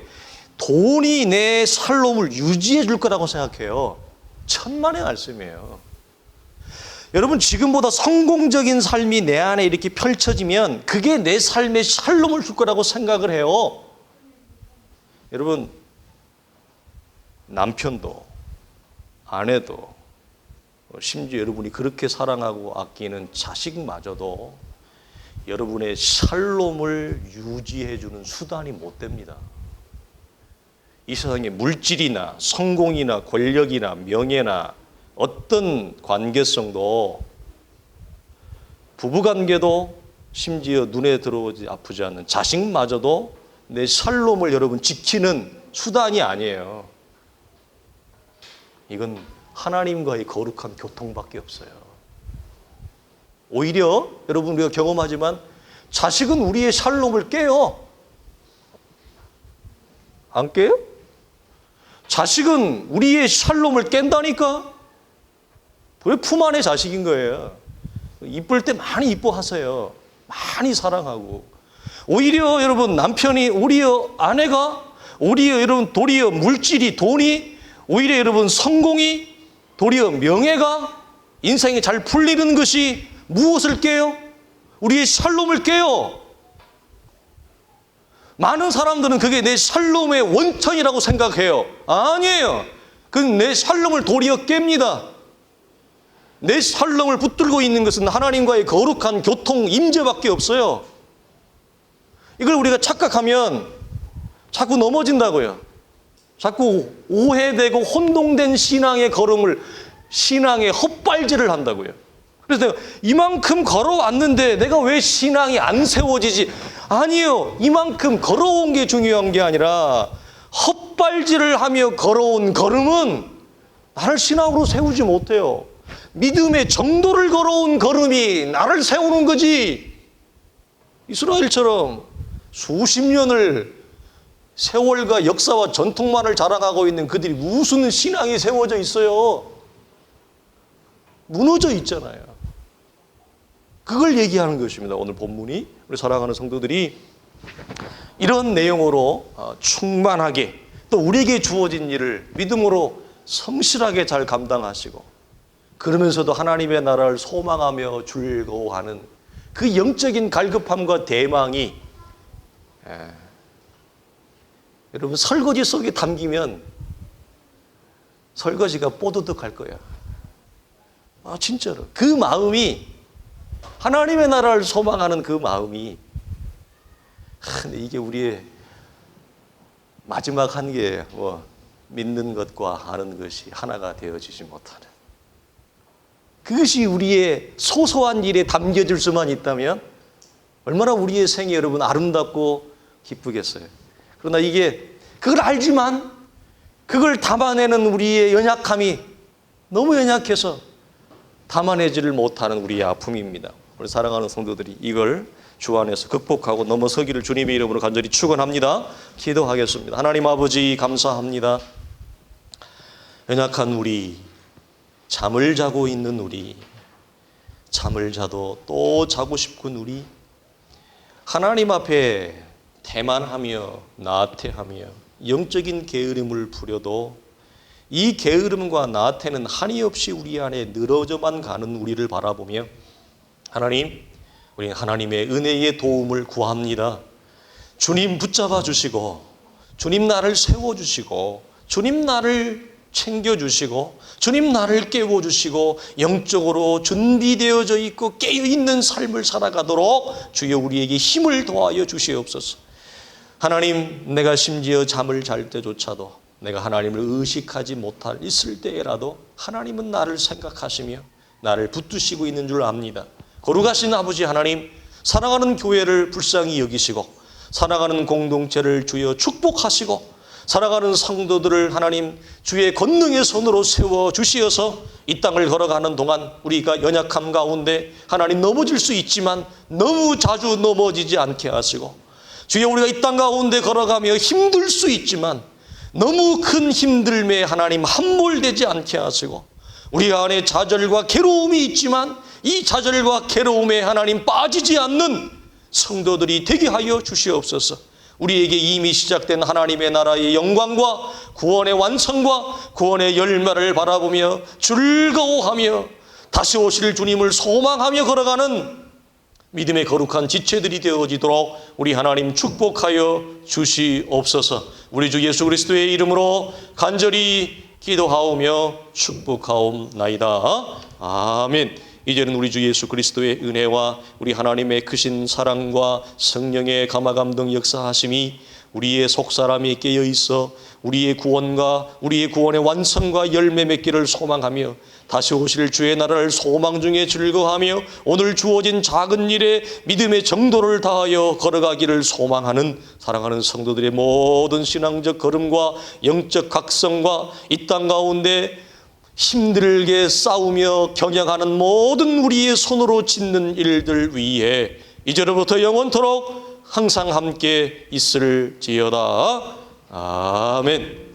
돈이 내 샬롬을 유지해 줄 거라고 생각해요. 천만의 말씀이에요. 여러분, 지금보다 성공적인 삶이 내 안에 이렇게 펼쳐지면 그게 내 삶의 샬롬을 줄 거라고 생각을 해요. 여러분, 남편도 아내도 심지어 여러분이 그렇게 사랑하고 아끼는 자식마저도 여러분의 샬롬을 유지해 주는 수단이 못 됩니다. 이 세상에 물질이나 성공이나 권력이나 명예나 어떤 관계성도, 부부관계도 심지어 눈에 들어오지 아프지 않는 자식마저도 내 샬롬을 여러분 지키는 수단이 아니에요. 이건 하나님과의 거룩한 교통밖에 없어요. 오히려 여러분 우리가 경험하지만 자식은 우리의 샬롬을 깨요. 안 깨요? 자식은 우리의 샬롬을 깬다니까. 왜 품 안의 자식인 거예요. 이쁠 때 많이 이뻐하세요. 많이 사랑하고. 오히려 여러분 남편이, 오히려 아내가, 오히려 여러분 도리어 물질이, 돈이, 오히려 여러분 성공이, 도리어 명예가 인생이 잘 풀리는 것이 무엇을 깨요? 우리의 샬롬을 깨요. 많은 사람들은 그게 내 샬롬의 원천이라고 생각해요. 아니에요. 그건 내 샬롬을 도리어 깹니다. 내 샬롬을 붙들고 있는 것은 하나님과의 거룩한 교통, 임재밖에 없어요. 이걸 우리가 착각하면 자꾸 넘어진다고요. 자꾸 오해되고 혼동된 신앙의 걸음을, 신앙의 헛발질을 한다고요. 그래서 내가 이만큼 걸어왔는데 내가 왜 신앙이 안 세워지지? 아니요. 이만큼 걸어온 게 중요한 게 아니라 헛발질을 하며 걸어온 걸음은 나를 신앙으로 세우지 못해요. 믿음의 정도를 걸어온 걸음이 나를 세우는 거지. 이스라엘처럼 수십 년을 세월과 역사와 전통만을 자랑하고 있는 그들이 무슨 신앙이 세워져 있어요? 무너져 있잖아요. 그걸 얘기하는 것입니다. 오늘 본문이. 우리 사랑하는 성도들이 이런 내용으로 충만하게 또 우리에게 주어진 일을 믿음으로 성실하게 잘 감당하시고, 그러면서도 하나님의 나라를 소망하며 즐거워하는 그 영적인 갈급함과 대망이 여러분 설거지 속에 담기면 설거지가 뽀드득할 거야. 진짜로. 그 마음이, 하나님의 나라를 소망하는 그 마음이, 근데 이게 우리의 마지막 한계예요. 믿는 것과 아는 것이 하나가 되어지지 못하는. 그것이 우리의 소소한 일에 담겨질 수만 있다면 얼마나 우리의 생이 여러분 아름답고 기쁘겠어요. 그러나 이게, 그걸 알지만 그걸 담아내는 우리의 연약함이 너무 연약해서 담아내지를 못하는 우리의 아픔입니다. 우리 사랑하는 성도들이 이걸 주 안에서 극복하고 넘어서기를 주님의 이름으로 간절히 축원합니다. 기도하겠습니다. 하나님 아버지 감사합니다. 연약한 우리, 잠을 자고 있는 우리, 잠을 자도 또 자고 싶은 우리, 하나님 앞에 태만하며 나태하며 영적인 게으름을 부려도 이 게으름과 나태는 한이 없이 우리 안에 늘어져만 가는 우리를 바라보며, 하나님, 우리 하나님의 은혜의 도움을 구합니다. 주님 붙잡아 주시고, 주님 나를 세워주시고, 주님 나를 챙겨주시고, 주님 나를 깨워주시고, 영적으로 준비되어져 있고 깨어있는 삶을 살아가도록 주여 우리에게 힘을 더하여 주시옵소서. 하나님, 내가 심지어 잠을 잘 때조차도, 내가 하나님을 의식하지 못할 있을 때라도 하나님은 나를 생각하시며 나를 붙드시고 있는 줄 압니다. 거룩하신 아버지 하나님, 사랑하는 교회를 불쌍히 여기시고 사랑하는 공동체를 주여 축복하시고 살아가는 성도들을 하나님 주의 권능의 손으로 세워주시어서 이 땅을 걸어가는 동안 우리가 연약함 가운데 하나님 넘어질 수 있지만 너무 자주 넘어지지 않게 하시고, 주여 우리가 이 땅 가운데 걸어가며 힘들 수 있지만 너무 큰 힘듦에 하나님 함몰되지 않게 하시고, 우리 안에 좌절과 괴로움이 있지만 이 좌절과 괴로움에 하나님 빠지지 않는 성도들이 되게 하여 주시옵소서. 우리에게 이미 시작된 하나님의 나라의 영광과 구원의 완성과 구원의 열매를 바라보며 즐거워하며 다시 오실 주님을 소망하며 걸어가는 믿음의 거룩한 지체들이 되어지도록 우리 하나님 축복하여 주시옵소서. 우리 주 예수 그리스도의 이름으로 간절히 기도하오며 축복하옵나이다. 아멘. 이제는 우리 주 예수 그리스도의 은혜와 우리 하나님의 크신 사랑과 성령의 감화감동 역사하심이 우리의 속사람이 깨어있어 우리의 구원과 우리의 구원의 완성과 열매 맺기를 소망하며 다시 오실 주의 나라를 소망 중에 즐거워하며 오늘 주어진 작은 일에 믿음의 정도를 다하여 걸어가기를 소망하는 사랑하는 성도들의 모든 신앙적 걸음과 영적 각성과 이 땅 가운데 힘들게 싸우며 경영하는 모든 우리의 손으로 짓는 일들 위에 이제로부터 영원토록 항상 함께 있을지어다. 아멘.